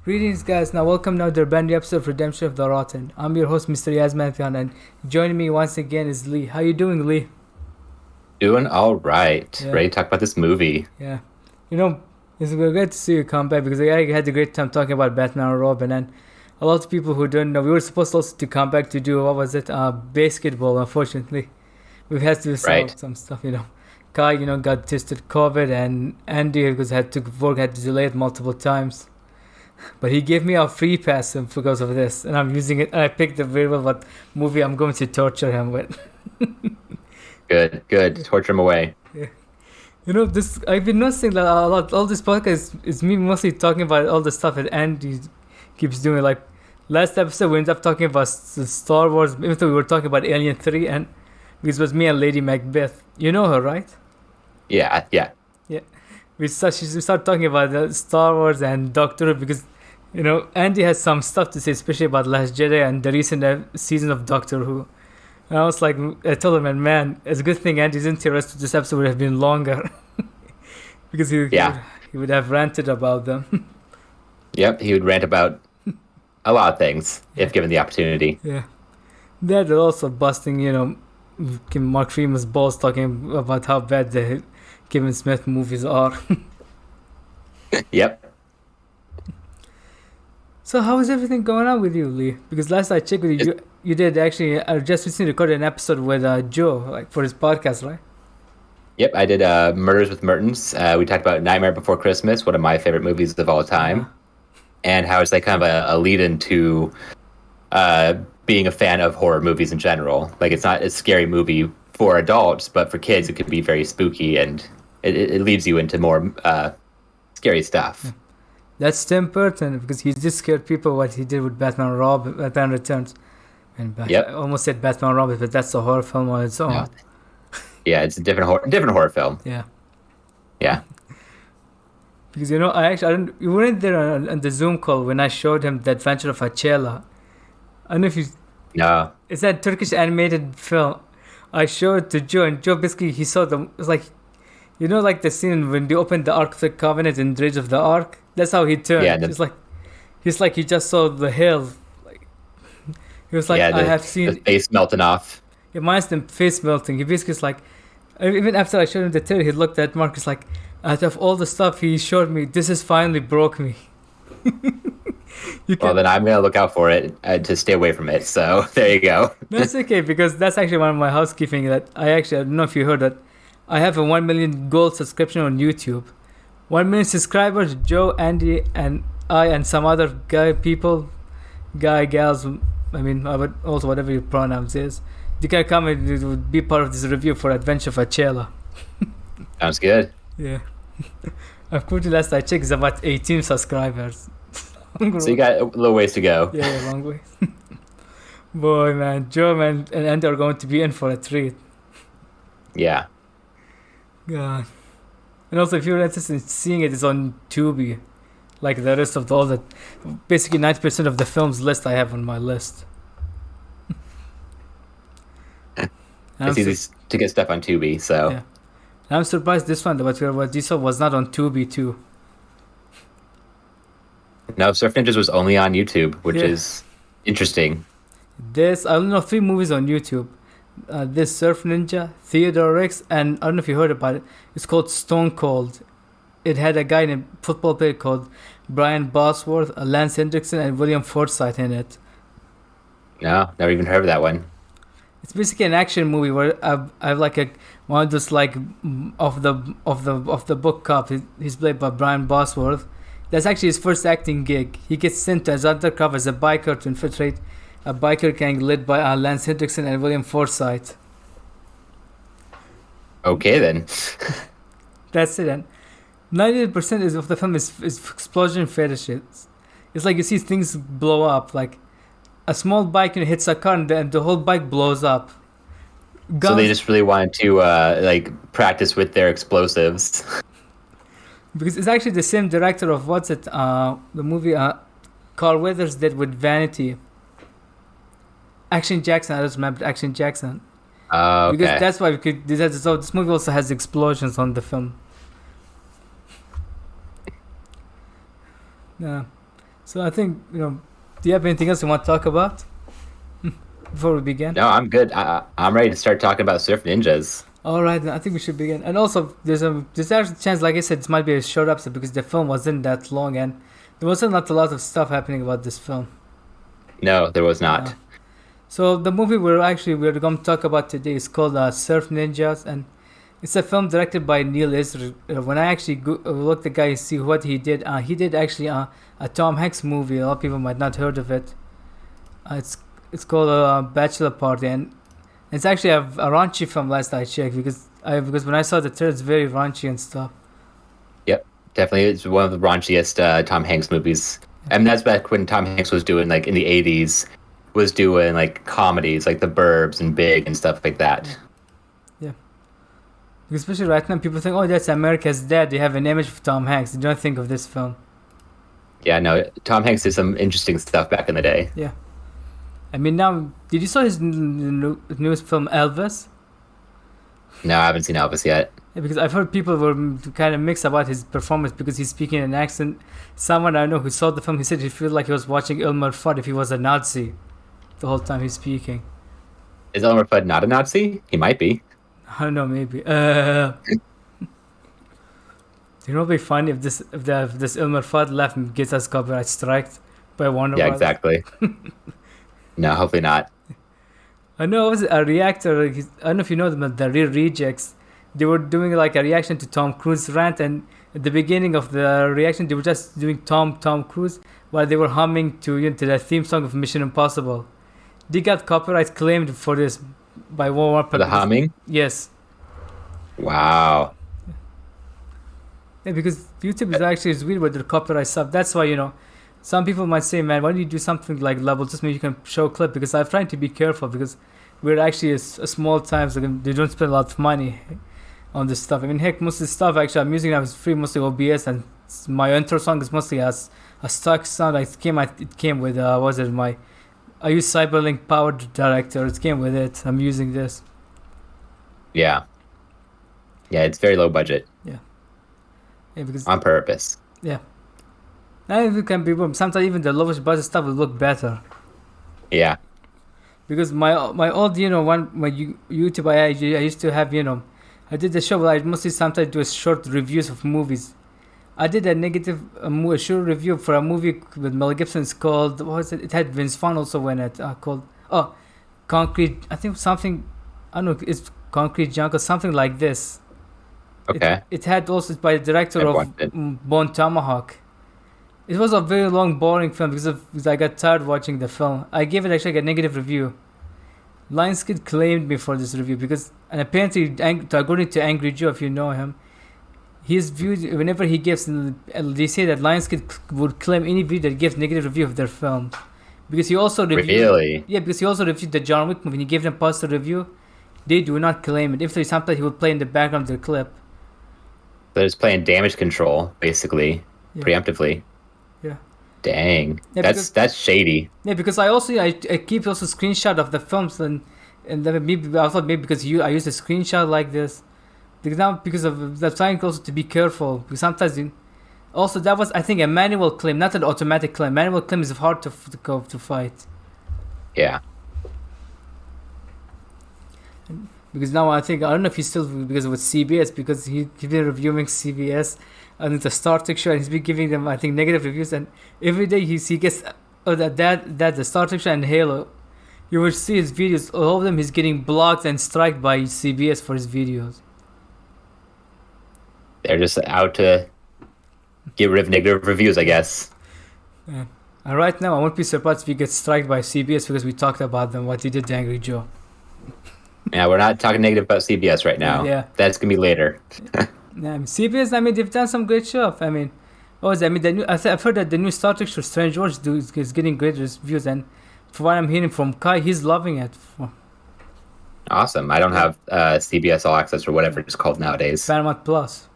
Greetings, guys. Now, welcome now to a brand new episode of Redemption of the Rotten. I'm your host, MrYazMan300, and joining me once again is Lee. How you doing, Lee? Doing all right. Yeah, Ready to talk about this movie. yeah. You know, it's great to see you come back because I had a great time talking about Batman and Robin, and a lot of people who don't know, we were supposed also to come back to do, what was it, basketball, unfortunately. We had to Right. solve some stuff, Kai, got tested COVID, and Andy, because had to work, had to delay it multiple times. But he gave me a free pass because of this, and I'm using it. And I picked the very well what movie I'm going to torture him with. Good, good. Torture him away. Yeah. This I've been noticing that a lot. All this podcast is me mostly talking about all the stuff that Andy keeps doing. Like last episode, we ended up talking about Star Wars, even though we were talking about Alien 3, and this was me and Lady Macbeth. You know her, right? Yeah, yeah. Yeah. We start talking about Star Wars and Doctor Who because Andy has some stuff to say, especially about Last Jedi and the recent season of Doctor Who. And I was like, I told him, man, it's a good thing Andy's interested. This episode would have been longer because Yeah. he would have ranted about them. Yep, he would rant about a lot of things if given the opportunity. Yeah, they're also busting, Mark Freeman's balls talking about how bad the Kevin Smith movies are. Yep. So how is everything going on with you, Lee? Because last I checked with you, you did actually just recently recorded an episode with Joe, like for his podcast, right? Yep, I did Murders with Mertens. We talked about Nightmare Before Christmas, one of my favorite movies of all time, and how it's like kind of a lead into being a fan of horror movies in general. Like it's not a scary movie for adults, but for kids it could be very spooky, and it leads you into more scary stuff. That's Tim Burton because he just scared people what he did with Batman Returns. And Yep. I almost said Batman Robin, but that's a horror film on its own. No. Yeah, it's a different horror film. Yeah. Yeah. Because you weren't there on the Zoom call when I showed him the Adventure of Achela. I don't know if you. No. It's that Turkish animated film. I showed it to Joe, and Joe basically he saw them. It's like, like the scene when they opened the Ark of the Covenant in Dredge of the Ark. That's how he turned. Yeah, He's like he just saw the hill. Like he was like, yeah, I have the seen. face melting off. It reminds them face melting. He basically is like, even after I showed him the trailer, he looked at Marcus like, out of all the stuff he showed me, this has finally broke me. Well, then I'm gonna look out for it to stay away from it. So there you go. That's okay because that's actually one of my housekeeping that I don't know if you heard that. I have a 1 million gold subscription on YouTube. 1 million subscribers, Joe, Andy, and I, and some other gals. I mean, I would also whatever your pronouns is. You can come and you would be part of this review for Adventure of Achela. Sounds good. Yeah. I've quoted last I checked is about 18 subscribers. So you got a little ways to go. Yeah, long way. Boy, man, Joe and Andy are going to be in for a treat. Yeah. God. And also, if you're interested in seeing it, it's on Tubi. Like the rest of all the... Basically, 90% of the films list I have on my list. It's easy to get stuff on Tubi, so... Yeah. I'm surprised this one, what you saw was not on Tubi too. No, Surf Ninjas was only on YouTube, which is interesting. I don't know, 3 movies on YouTube. This Surf Ninja, Theodore Rex, and I don't know if you heard about it. It's called Stone Cold. It had a guy in a football player called Brian Bosworth, Lance Hendrickson, and William Forsythe in it. No, never even heard of that one. It's basically an action movie where I've like one of those like of the book cop. He's played by Brian Bosworth. That's actually his first acting gig. He gets sent as undercover as a biker to infiltrate a biker gang led by Lance Hendrickson and William Forsythe. Okay, then. That's it. And 90% of the film is explosion fetishes. It's like you see things blow up. Like a small bike hits a car and the whole bike blows up. So they just really wanted to practice with their explosives. Because it's actually the same director of the movie Carl Weathers did with Vanity. Action Jackson, I just remembered Action Jackson. Okay. Because that's why this movie also has explosions on the film. Yeah. So I think, do you have anything else you want to talk about before we begin? No, I'm good. I'm ready to start talking about Surf Ninjas. All right, then I think we should begin. And also, there's actually a chance, like I said, this might be a short episode because the film wasn't that long and there wasn't not a lot of stuff happening about this film. No, there was not. So the movie we're going to talk about today is called Surf Ninjas, and it's a film directed by Neil Israel. When I actually looked the guy and see what he did actually a Tom Hanks movie. A lot of people might not heard of it. It's called Bachelor Party, and it's actually a raunchy film. Last I checked, because when I saw the trailer, it's very raunchy and stuff. Yep, definitely, it's one of the raunchiest Tom Hanks movies. And that's back when Tom Hanks was doing, like, in the 80s, was doing, like, comedies, like The Burbs and Big and stuff like that. Yeah. Because especially right now, people think, oh, that's America's Dad. They have an image of Tom Hanks. They don't think of this film. Yeah, no, Tom Hanks did some interesting stuff back in the day. Yeah. I mean, now, did you saw his newest film, Elvis? No, I haven't seen Elvis yet. Yeah, because I've heard people were kind of mixed about his performance because he's speaking in an accent. Someone I know who saw the film, he said he felt like he was watching Elmer Fudd if he was a Nazi the whole time he's speaking. Is Elmer Fudd not a Nazi? He might be. I don't know, maybe. You know, it'd be funny if this Elmer Fudd laugh gets us copyright striked by Warner Brothers. Yeah, exactly. No, hopefully not. I know it was a reactor. I don't know if you know them, the Real Rejects. They were doing like a reaction to Tom Cruise rant, and at the beginning of the reaction, they were just doing Tom Cruise while they were humming to the theme song of Mission Impossible. They got copyright claimed for this by Warner. For the humming? Yes. Wow. Yeah, because YouTube is weird with their copyright stuff. That's why, some people might say, man, why don't you do something like Level? Just maybe you can show a clip, because I'm trying to be careful because we're actually a small time, so they don't spend a lot of money on this stuff. I mean, heck, most of the stuff actually I'm using now is free, mostly OBS, and my intro song is mostly a stock sound. It came with I use Cyberlink Powered Director. It came with it. I'm using this. Yeah. Yeah, it's very low budget. Yeah, because on purpose. Yeah. And it can be sometimes even the lowest budget stuff will look better. Yeah. Because my old YouTube I used to have I did the show where I mostly sometimes do short reviews of movies. I did a short review for a movie with Mel Gibson. It's called, what was it? It had Vince Vaughn also in it. Called Concrete. I think something. I don't know. It's Concrete Jungle, something like this. Okay. It had also by the director of Bone Tomahawk. It was a very long, boring film because I got tired watching the film. I gave it actually a negative review. Lionsgate claimed me for this review and apparently, according to Angry Joe, if you know him, his view, whenever he gives, they say that Lionsgate would claim any video that gives negative review of their films. Because he also reviewed... Really? Yeah, because he also reviewed the John Wick movie and he gave them positive review. They do not claim it. If there's something, he would play in the background of their clip. They're just playing damage control, basically, preemptively. Yeah. Dang. Yeah, that's shady. Yeah, because I keep also screenshot of the films and then maybe I thought because I use a screenshot like this. Because of the trying also to be careful. Because sometimes also that was I think a manual claim, not an automatic claim. Manual claim is hard to fight. Yeah. Because now I don't know if he's still because with CBS because he's been reviewing CBS and the Star Trek show and he's been giving them I think negative reviews and every day he gets that the Star Trek show and Halo. You will see his videos, all of them he's getting blocked and striked by CBS for his videos. They're just out to get rid of negative reviews, I guess. Yeah. And right now I won't be surprised if he gets striked by CBS because we talked about them, what he did to Angry Joe. Yeah, we're not talking negative about CBS right now. Yeah. That's going to be later. Yeah, CBS, they've done some great stuff. I've heard that the new Star Trek show, Strange Worlds, is getting great reviews, and from what I'm hearing from Kai, he's loving it. Awesome. I don't have CBS All Access or whatever it's called nowadays. Paramount Plus.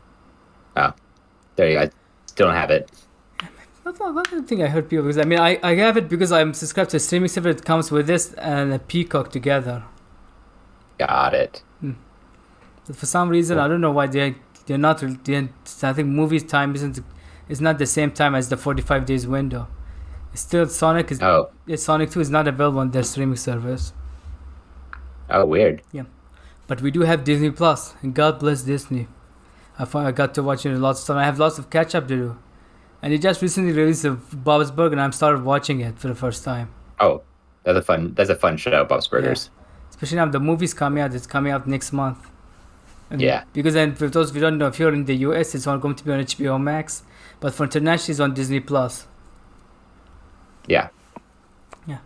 Oh, there you go. I still don't have it. I don't think I heard people, because I have it because I'm subscribed to a streaming service that comes with this and a Peacock together. Got it. But for some reason, I don't know why they're not. I think movie time is not the same time as the 45 days window. Still, Sonic is Oh, Sonic 2 is not available on their streaming service. oh, weird. Yeah, but we do have Disney Plus, and God bless Disney. I got to watch lots of stuff. I have lots of catch up to do, and they just recently released Bob's Burger, and I started watching it for the first time. Oh, that's a fun show, Bob's Burgers. Yeah. Especially now the movie's coming out. It's coming out next month. And Yeah. Because then, for those who don't know, if you're in the US, it's going to be on HBO Max, but for international, it's on Disney Plus. Yeah. Yeah.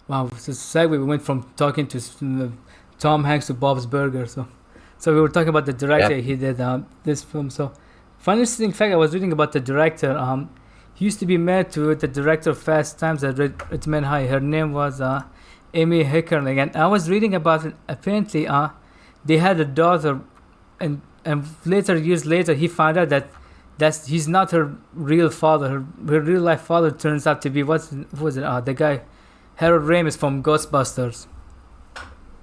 Wow. So segue, we went from talking to Tom Hanks to Bob's Burger. So we were talking about the director. Yep. He did this film. So, fun interesting fact, I was reading about the director. He used to be married to the director of Fast Times at Redmond High. Her name was Amy Heckerling, and I was reading about it. Apparently, they had a daughter, and years later, he found out that he's not her real father. Her real life father turns out to be who was it? The guy, Harold Ramis from Ghostbusters.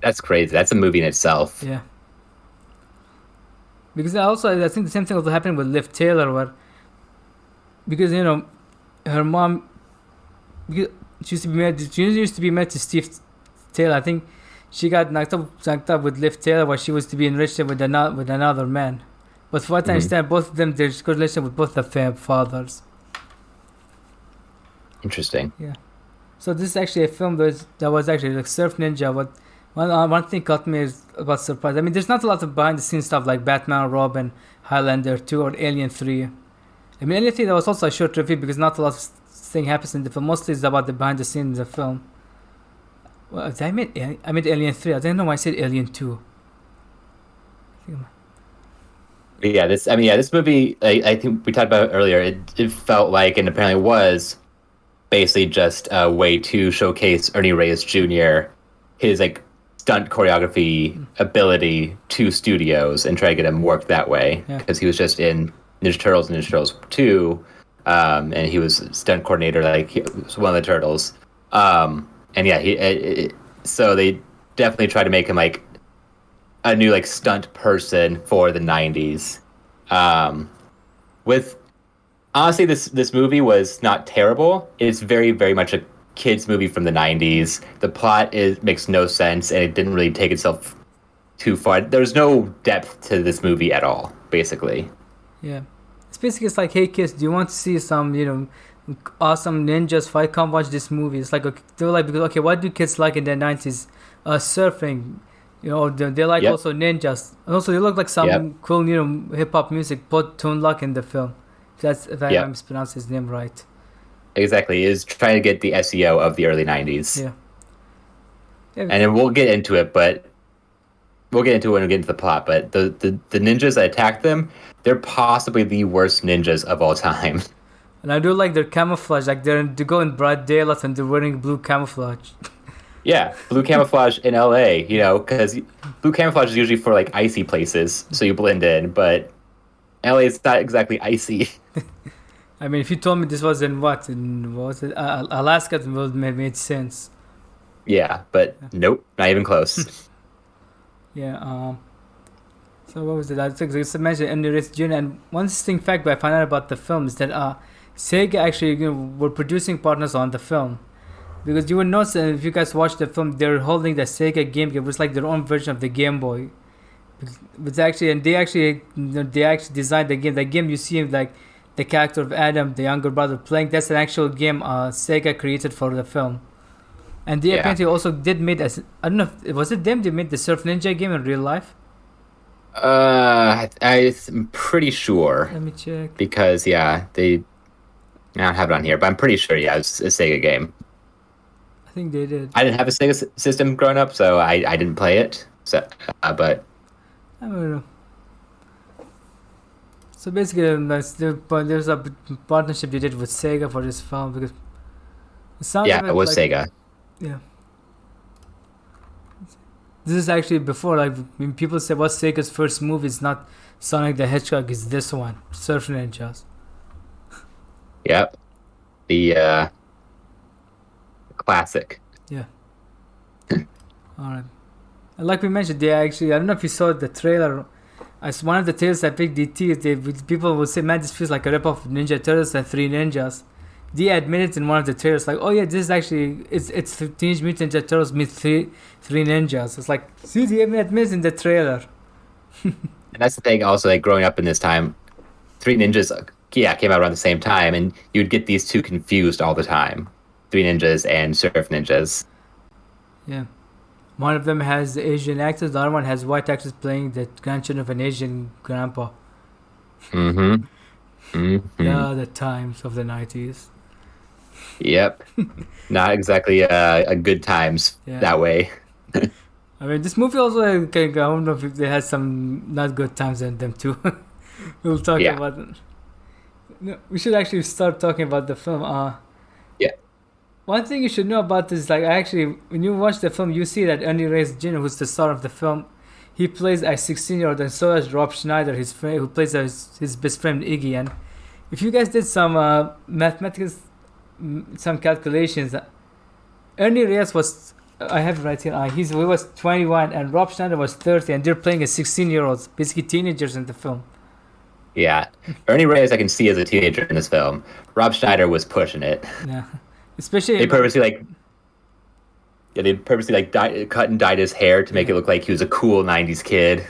That's crazy. That's a movie in itself. Yeah. Because I think the same thing also happened with Liv Taylor, because her mom, because she used to be married to Steve Taylor. I think she got knocked up with Liv Taylor, where she was to be enriched with another man. But for what I understand, both of them, there's good relation with both the fathers. Interesting. Yeah. So this is actually a film that was actually like Surf Ninja. One thing caught me about surprise. I mean, there's not a lot of behind the scenes stuff like Batman, Robin, Highlander 2, or Alien 3. I mean, Alien 3, that was also a short review because not a lot of thing happens in the film. Mostly it's about the behind the scenes of the film. Well, I meant Alien 3. I didn't know why I said Alien 2. Yeah, this movie, I think we talked about it earlier. It felt like, and apparently was, basically just a way to showcase Ernie Reyes Jr., his like stunt choreography ability to studios and try to get him work that way, because he was just in Ninja Turtles and Ninja Turtles 2, and he was stunt coordinator, like he was one of the turtles. And yeah, so they definitely tried to make him like a new like stunt person for the 90s. With honestly, this movie was not terrible. It's very, very much a kids movie from the 90s. The plot makes no sense, and it didn't really take itself too far. There's no depth to this movie at all, basically. Yeah. It's like, hey kids, do you want to see some, awesome ninjas fight? Come watch this movie. It's like, they're like, because, okay, what do kids like in the 90s? Surfing, they like also ninjas. And also, they look like some cool, hip-hop music. Put Tune Luck in the film. If I mispronounced his name right. Exactly, is trying to get the SEO of the early 90s. Yeah. And then we'll get into it, but we'll get into it when we get into the plot. But the ninjas that attack them, they're possibly the worst ninjas of all time. And I do like their camouflage, like they go in broad daylight and they're wearing blue camouflage. Yeah, blue camouflage in LA, because blue camouflage is usually for like icy places, so you blend in, but LA is not exactly icy. I mean, if you told me this was what was it, Alaska, it would have made sense. Yeah, but nope, not even close. Yeah. So what was it? I think I mentioned Ernie Reyes Jr. And one interesting fact I found out about the film is that Sega actually were producing partners on the film, because you would notice if you guys watch the film, they're holding the Sega Game Gear, which is like their own version of the Game Boy. It's actually, and they actually designed the game. The game you see like the character of Adam, the younger brother, playing. That's an actual game Sega created for the film. And they apparently also did made I don't know, was it them? They made the Surf Ninja game in real life. I'm pretty sure. Let me check. Because I don't have it on here, but I'm pretty sure it's a Sega game. I think they did. I didn't have a Sega system growing up, so I didn't play it. So, but I don't know. So basically, there's a partnership they did with Sega for this film, because it was Sega. Yeah. This is actually before, like, when people say what's Sega's first movie, it's not Sonic the Hedgehog, it's this one, Surf Ninjas. Yep. The classic. Yeah. Alright. And like we mentioned, they actually, I don't know if you saw the trailer. As one of the trailers I picked, people will say, man, this feels like a rip-off of Ninja Turtles and Three Ninjas. they admitted in one of the trailers, like, oh yeah, this is actually it's Teenage Mutant Ninja Turtles meet three ninjas. It's like, see, they even admits in the trailer. And that's the thing. Also, like growing up in this time, Three Ninjas, came out around the same time, and you'd get these two confused all the time: Three Ninjas and Surf Ninjas. Yeah. One of them has Asian actors, the other one has white actors playing the grandchildren of an Asian grandpa. Mm-hmm. Mm-hmm. Yeah, the times of the 90s. Yep. Not exactly a good times that way. I mean, this movie also, I don't know if they had some not good times in them too. We'll talk about it. No, we should actually start talking about the film. One thing you should know about this, like, when you watch the film, you see that Ernie Reyes Jr., who's the star of the film, he plays a 16-year-old, and so does Rob Schneider, his friend, who plays his best friend Iggy. And if you guys did some mathematics, some calculations, Ernie Reyes was, I have it right here, he was 21, and Rob Schneider was 30, and they're playing a 16-year-olds, basically teenagers in the film. Yeah. Ernie Reyes, I can see as a teenager in this film. Rob Schneider was pushing it. Yeah. Especially they purposely cut and dyed his hair to make it look like he was a cool 90s kid.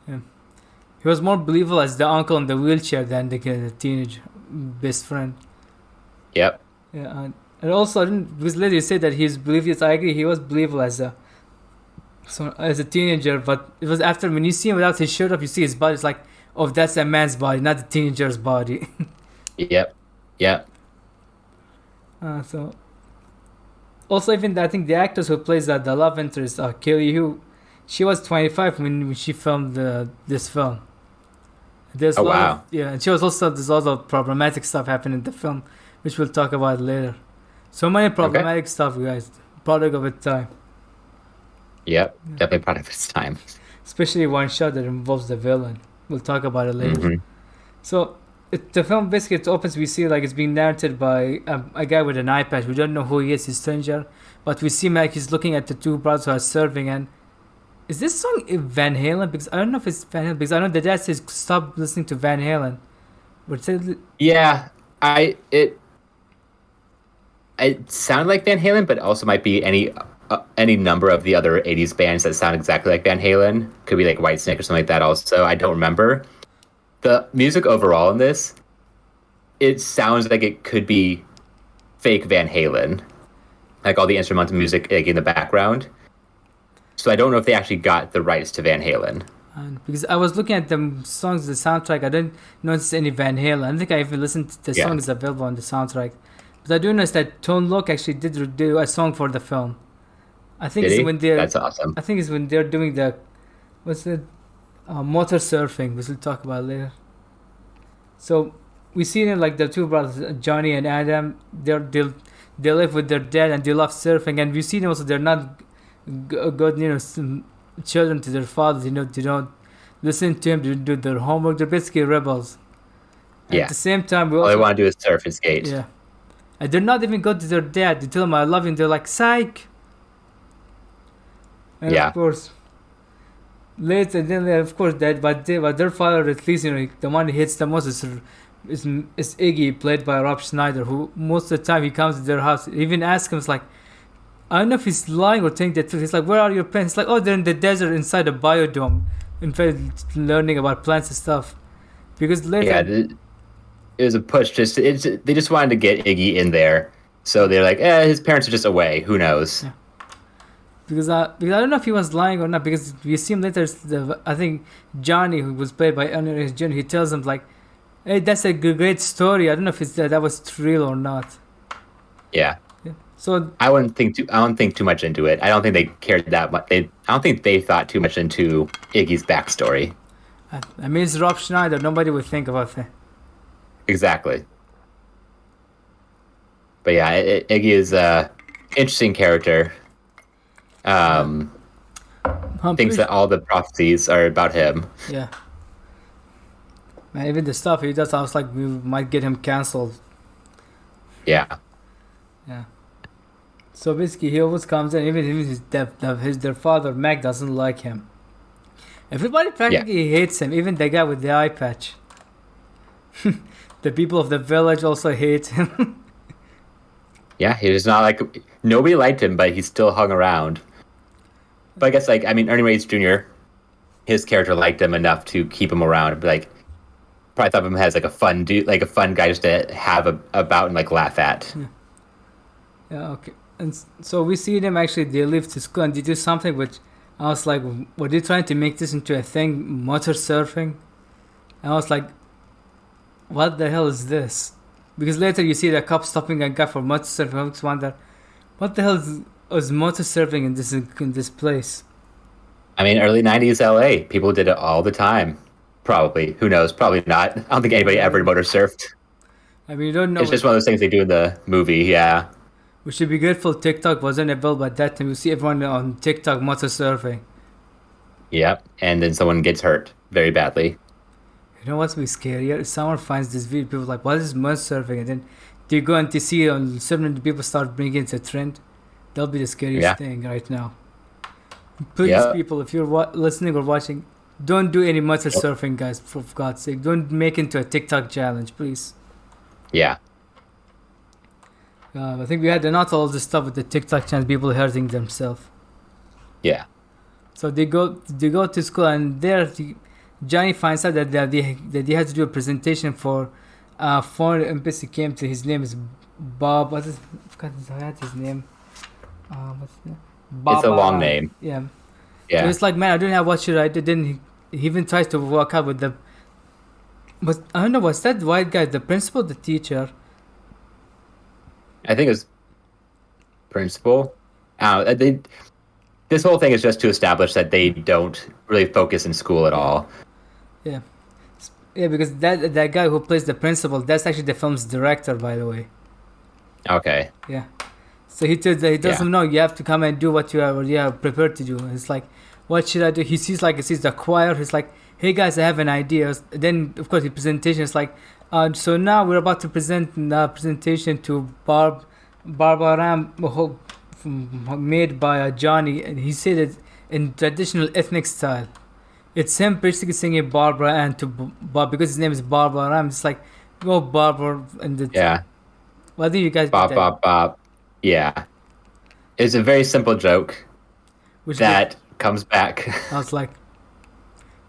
Yeah. He was more believable as the uncle in the wheelchair than the teenage best friend. Yep. Yeah, and also, because later you said that he's believable. I agree, he was believable as a teenager, but it was after when you see him without his shirt up, you see his body. It's like, oh, that's a man's body, not the teenager's body. Yep. So, also, even I think the actress who plays the love interest, Kelly Hu, she was 25 when she filmed this film. There's and she was also, there's also problematic stuff happening in the film, which we'll talk about later. So many problematic stuff, guys. Product of its time. Yep, definitely product of its time. Especially one shot that involves the villain. We'll talk about it later. Mm-hmm. So, the film basically, it opens, we see like it's being narrated by a guy with an eye patch. We don't know who he is, he's a stranger, but we see him like he's looking at the two brothers who are serving. And is this song Van Halen? Because I don't know if it's Van Halen, because I know the dad says stop listening to Van Halen. But it sounded like Van Halen, but also might be any number of the other 80s bands that sound exactly like Van Halen. Could be like Whitesnake or something like that also. I don't remember. The music overall in this, it sounds like it could be fake Van Halen. Like all the instrumental music like in the background. So I don't know if they actually got the rights to Van Halen. Because I was looking at the songs, the soundtrack, I didn't notice any Van Halen. I don't think I even listened to the song is available on the soundtrack. But I do notice that Tone Loc actually did do a song for the film. I think That's awesome. I think it's when they're doing the motor surfing, which we'll talk about later. So we see them like the two brothers, Johnny and Adam. They live with their dad and they love surfing. And we see them also, they're not good, children to their fathers. They don't listen to him. They don't do their homework. They're basically rebels. And at the same time, all they want to do is surf and skate. Yeah, and they're not even good to their dad. They tell him I love him. They're like psych. And of course. Later, then of course that, but their father, at least the one who hits the most is Iggy, played by Rob Schneider, who most of the time he comes to their house. Even ask him, it's like, I don't know if he's lying or telling the truth. He's like, where are your plants? It's like, oh, they're in the desert inside a biodome, in fact, learning about plants and stuff. Because later, it was a push. They just wanted to get Iggy in there, so they're like, his parents are just away. Who knows? Yeah. Because I don't know if he was lying or not, because we see him later, I think Johnny, who was played by Ernie Reyes Jr., he tells him like, hey, that's a great story. I don't know if that was real or not. Yeah. So I don't think too much into it. I don't think they cared that much. I don't think they thought too much into Iggy's backstory. I mean, it's Rob Schneider. Nobody would think about that. Exactly. But yeah, Iggy is a interesting character. Thinks that all the prophecies are about him. Yeah. Man, even the stuff he does, I was like, we might get him cancelled. Yeah. Yeah. So basically, he always comes in, even their father, Mac, doesn't like him. Everybody practically hates him, even the guy with the eye patch. The people of the village also hate him. Yeah, he was not like nobody liked him, but he still hung around. But I guess like I mean Ernie Reyes Jr. His character liked him enough to keep him around and be like probably thought of him as like a fun dude, like a fun guy just to have about and like laugh at. Yeah, okay. And so we see them actually, they leave to school and they do something which I was like, were they trying to make this into a thing, motor surfing? And I was like, what the hell is this? Because later you see the cop stopping a guy for motor surfing. I just wonder, what the hell is motor surfing in this place? I mean, early '90s LA, people did it all the time. Probably, who knows? Probably not. I don't think anybody ever motor surfed. I mean, you don't know. It's just one of those things they do in the movie. Yeah. We should be grateful TikTok wasn't available at that time. You see everyone on TikTok motor surfing. Yep. And then someone gets hurt very badly. You know what's be scarier? If someone finds this video, people are like, what is motor surfing? And then they go and they see on certain people start bringing it to trend. That'll be the scariest thing right now. Please, people, if you're listening or watching, don't do any motor surfing, guys, for God's sake. Don't make it into a TikTok challenge, please. Yeah. I think we had not all this stuff with the TikTok channel, people hurting themselves. Yeah. So they go to school, and there Johnny finds out that they had to do a presentation for foreign embassy came to. His name is Bob. I forgot his name. What's his name? Bob, it's a long name. Yeah. Yeah. So it's like, man, I don't know what should I do. Then he even tries to walk out with the. But I don't know, was that white guy the principal, the teacher? I think it was principal. This whole thing is just to establish that they don't really focus in school at all. Yeah. Yeah, because that guy who plays the principal, that's actually the film's director, by the way. Okay. Yeah. So he doesn't know you have to come and do what you are prepared to do. It's like, what should I do? He sees the choir. He's like, hey guys, I have an idea. Then of course the presentation is like, so now we're about to present a presentation to Barbara made by Johnny, and he said it in traditional ethnic style. It's him basically singing Barbara and to Bob because his name is Barbara. It's like, go Barbara and What do you guys? Bob. Yeah, it's a very simple joke that comes back. I was like,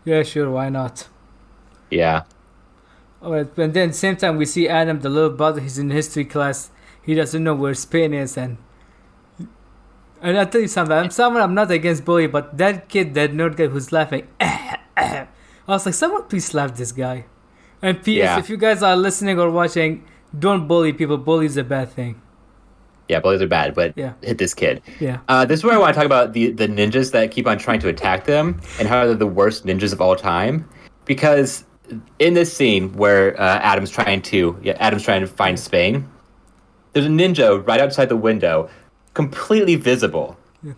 yeah, sure, why not? Yeah. Alright, and then same time we see Adam, the little brother. He's in history class. He doesn't know where Spain is, and I'll tell you something. I'm not against bully, but that kid, that nerd guy who's laughing, I was like, someone please slap this guy. And P.S. If you guys are listening or watching, don't bully people. Bully is a bad thing. Yeah, bullies are bad, but hit this kid. Yeah. This is where I want to talk about the ninjas that keep on trying to attack them and how they're the worst ninjas of all time. Because in this scene where Adam's trying to find Spain, there's a ninja right outside the window, completely visible. Yeah.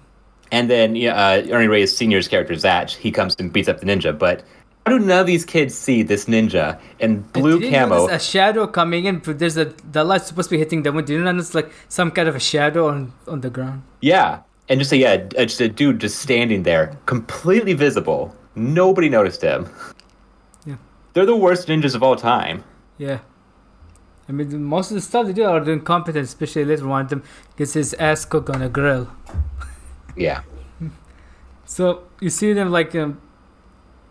And then Ernie Reyes Sr.'s character, Zach, he comes and beats up the ninja. But how do none of these kids see this ninja in blue camo? There's a shadow coming in. There's the light's supposed to be hitting the window. You know, it's like some kind of a shadow on the ground. Yeah. And just a dude just standing there, completely visible. Nobody noticed him. Yeah. They're the worst ninjas of all time. Yeah. I mean, most of the stuff they do are incompetent, especially later one of them gets his ass cooked on a grill. Yeah. So you see them like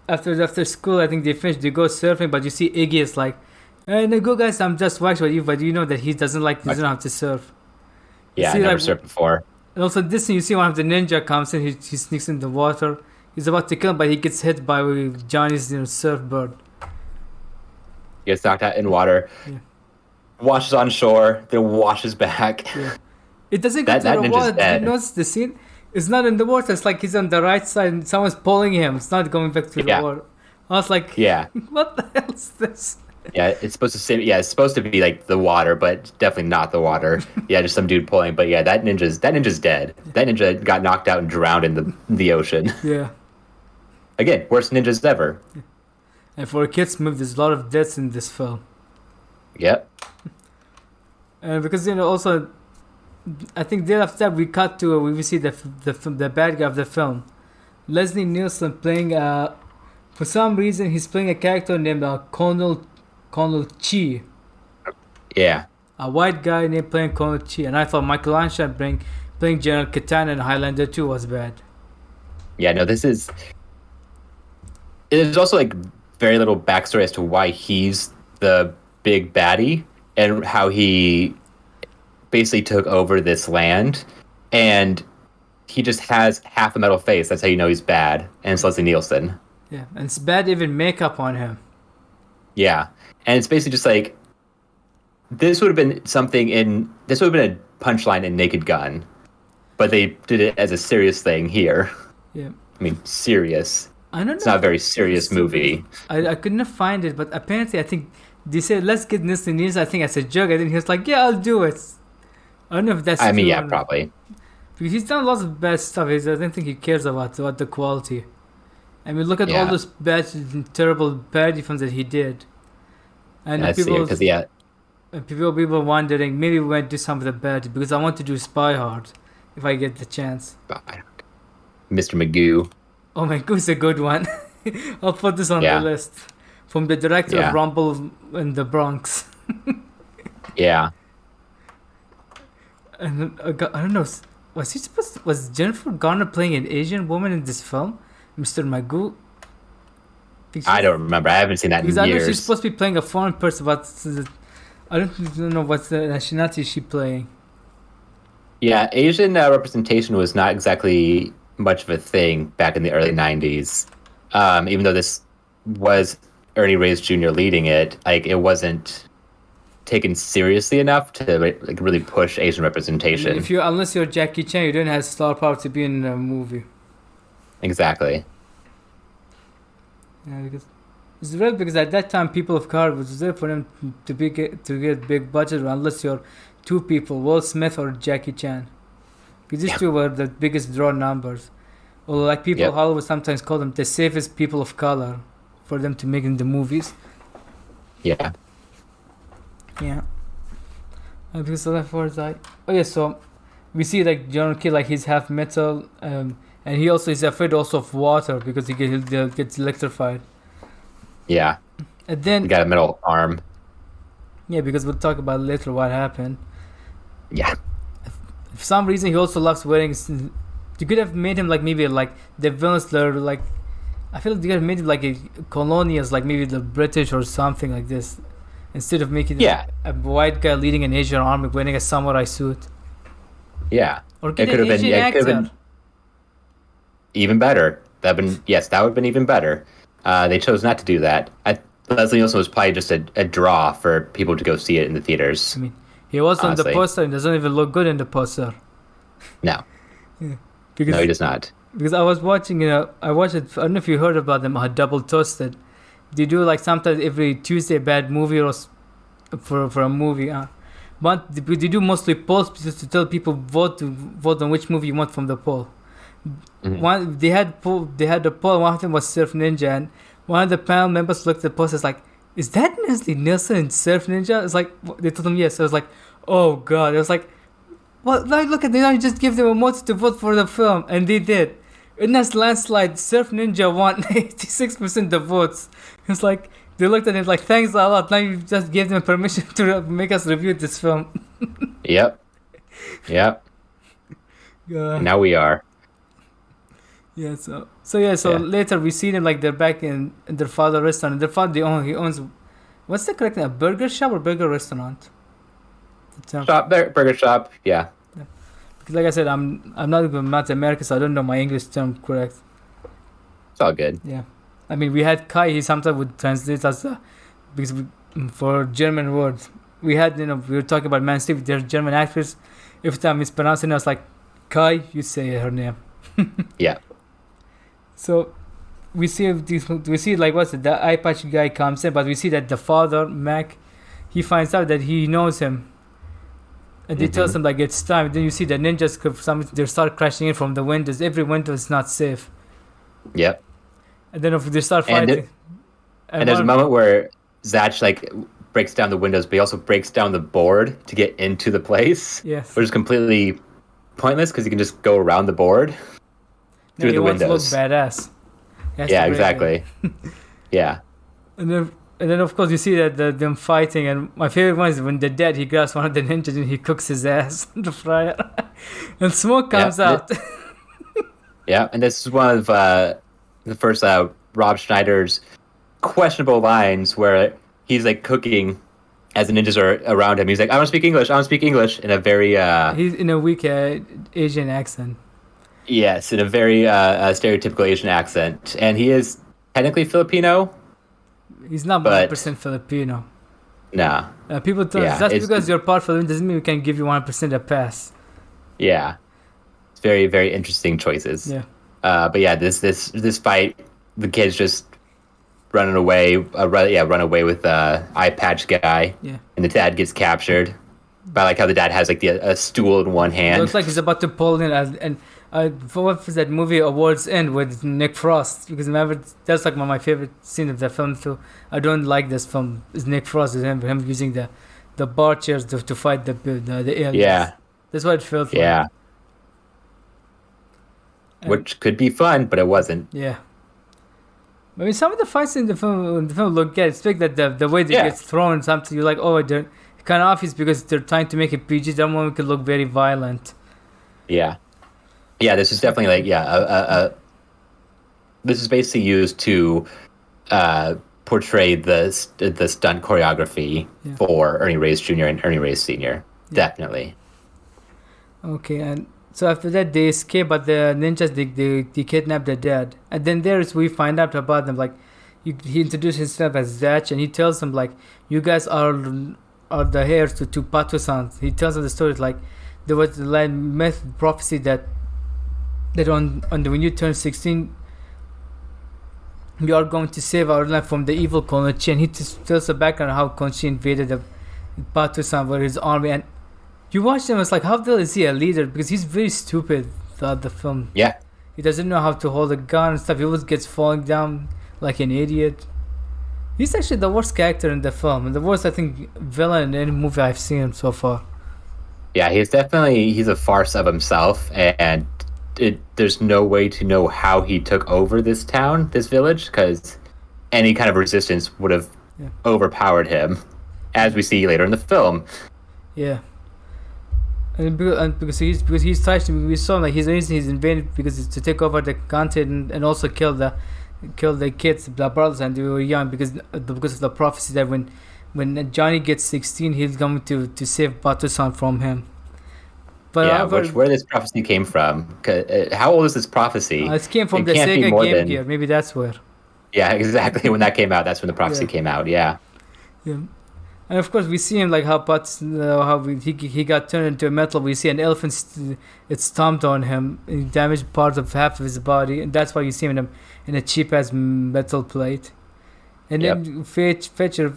after school, I think they finish, they go surfing, but you see Iggy is like, hey, no, go guys, I'm just watching with you, but you know that he doesn't know how to surf. Yeah, I never surfed before. And also this thing, you see one of the ninja comes in, he sneaks in the water. He's about to kill him, but he gets hit by Johnny's surfboard. He gets knocked out in water. Yeah. Washes on shore, then washes back. Yeah. It doesn't go to the water. Did you notice the scene? It's not in the water. It's like he's on the right side and someone's pulling him. It's not going back to the water. I was like, what the hell is this? Yeah, it's supposed to be like the water, but definitely not the water. Yeah, just some dude pulling. But yeah, that ninja's dead. That ninja got knocked out and drowned in the ocean. Yeah. Again, worst ninjas ever. Yeah. And for a kids movie, there's a lot of deaths in this film. Yep. And because also, I think then after that we cut to we see the bad guy of the film, Leslie Nielsen playing for some reason he's playing a character named Colonel Chi. Yeah. a white guy named playing Konochi, and I thought Michelangelo playing General Katana in Highlander 2 was bad. Yeah, no, there's also like very little backstory as to why he's the big baddie and how he basically took over this land, and he just has half a metal face. That's how you know he's bad. And it's Leslie Nielsen. Yeah, and it's bad even makeup on him. Yeah, and it's basically just like this would have been a punchline in Naked Gun, but they did it as a serious thing here. Yeah, I mean serious. I don't know. It's not a very serious movie. I couldn't find it, but apparently I think they said let's get Leslie Nielsen. I think as a joke, and then he was like, "Yeah, I'll do it." I don't know if that's. I mean, true yeah, probably. Because he's done lots of bad stuff. I don't think he cares about the quality. I mean, look at all those bad, terrible parody films that he did. And people wondering, maybe we might do some of the bad because I want to do Spy Hard if I get the chance. Mr. Magoo. Oh, Magoo's a good one. I'll put this on the list. From the director of Rumble in the Bronx. Yeah. And I don't know, was Jennifer Garner playing an Asian woman in this film? Mr. Magoo? I don't remember. I haven't seen that in years. Because I know she's supposed to be playing a foreign person, but I don't know what the nationality she's playing. Yeah, Asian representation was not exactly much of a thing back in the early 90s. Even though this was Ernie Reyes Jr. leading it, like it wasn't taken seriously enough to like really push Asian representation. Unless you're Jackie Chan, you don't have star power to be in a movie. Exactly. Yeah, because it's real. Because at that time, people of color was there for them to get big budget. Unless you're two people, Will Smith or Jackie Chan, because these two were the biggest draw numbers. Or like people in Hollywood sometimes call them the safest people of color for them to make in the movies. Yeah. Yeah. Because so we see like John Kid, like he's half metal, and he also is afraid also of water because he gets electrified. Yeah. And then he got a metal arm. Yeah, because we'll talk about later what happened. Yeah. For some reason, he also loves wearing. You could have made him like maybe like the villains that are like. I feel like you could have made him like a colonials, like maybe the British or something like this. Instead of making a white guy leading an Asian army wearing a samurai suit. Yeah. Or get an Asian actor. Even better. That would have been even better. They chose not to do that. Leslie Nielsen was probably just a draw for people to go see it in the theaters. I mean, he was on the poster and doesn't even look good in the poster. No. Yeah. No, he does not. Because I was watching, I watched it. I don't know if you heard about them. Double Toasted. They do like sometimes every Tuesday a bad movie or for a movie. But they do mostly polls just to tell people vote on which movie you want from the poll. Mm-hmm. They had a poll. One of them was Surf Ninja, and one of the panel members looked at the post. Like, is that Leslie Nielsen in Surf Ninja? It's like they told him yes. I was like, oh god. It was like, well, look at them. Just give them a motive to vote for the film, and they did. In this landslide, Surf Ninja won 86% of the votes. It's like they looked at it like, thanks a lot. Now you just gave them permission to make us review this film. Yep. Now we are. Yeah. So later we see them like they're back in their father's restaurant. Their father he owns, what's the correct name? A burger shop or burger restaurant? Burger shop. Yeah. Like I said, I'm not American, so I don't know my English term correct. It's all good. Yeah, I mean we had Kai. He sometimes would translate as because for German words we had we were talking about Man City. They're German actors. Every time it's pronounced, I was like Kai. You say her name. Yeah. So we see like the eye patch guy comes in, but we see that the father Mac, he finds out that he knows him. And they tells him like it's time. Then you see the ninjas they start crashing in from the windows. Every window is not safe. Yep. And then if they start fighting. And there's a moment where Zatch like breaks down the windows, but he also breaks down the board to get into the place. Yes. Which is completely pointless because you can just go around the board through the windows. Look badass. Yeah, exactly. Yeah. And then And then of course you see that them fighting, and my favorite one is when they're dead, he grabs one of the ninjas and he cooks his ass in the fryer, and smoke comes out. Yeah, and this is one of the first Rob Schneider's questionable lines where he's like cooking as the ninjas are around him. He's like, I want to speak English, I want to speak English, in a very he's in a weak Asian accent. Yes, in a very stereotypical Asian accent, and he is technically Filipino. He's not 100% Filipino. Nah. People tell us just because you're part Filipino doesn't mean we can give you 1% a pass. Yeah, it's very, very interesting choices. Yeah. But yeah, this fight, the kid's just running away. Run away with eye patch guy. Yeah. And the dad gets captured. But I like how the dad has like a stool in one hand. It looks like he's about to pull in, and what was that movie Awards End with Nick Frost? Because remember, that's like one of my favorite scenes of the film too. I don't like this film. Is Nick Frost is him using the bar chairs to fight the aliens. Yeah. That's what it felt like. Yeah. Which could be fun, but it wasn't. Yeah. I mean, some of the fights in the film look good. It's like that the way they get thrown, something you're like, oh, they're kind of obvious because they're trying to make it PG. That one could look very violent. Yeah. Yeah, this is definitely like, this is basically used to portray the stunt choreography for Ernie Reyes Jr. and Ernie Reyes Sr. Yeah. Definitely. Okay, and so after that they escape, but the ninjas they kidnap their dad, and then we find out about them. Like he introduces himself as Zach, and he tells them like, you guys are the heirs to Patu-san. He tells them the story like there was a myth prophecy that when you turn 16, you are going to save our life from the evil Konochi. And he just tells the background how Konochi invaded the Patu-san with his army. And you watch him, it's like, how the hell is he a leader? Because he's very stupid throughout the film. Yeah. He doesn't know how to hold a gun and stuff. He always gets falling down like an idiot. He's actually the worst character in the film, and the worst, I think, villain in any movie I've seen so far. Yeah, he's a farce of himself, and there's no way to know how he took over this town, this village, because any kind of resistance would have overpowered him, as we see later in the film. Yeah. And because he's touched, we saw like he's invaded because it's to take over the continent and also kill the kids, the brothers, and they were young because of the prophecy that when Johnny gets 16, he's going to save Batu-san from him. But where this prophecy came from? How old is this prophecy? It came from the Sega Game Gear. Maybe that's where. Yeah, exactly. When that came out, that's when the prophecy came out. Yeah. Yeah. And of course, we see him like how he got turned into a metal. We see an elephant, it stomped on him, and he damaged part of half of his body, and that's why you see him in a cheap ass metal plate. And then Fetcher,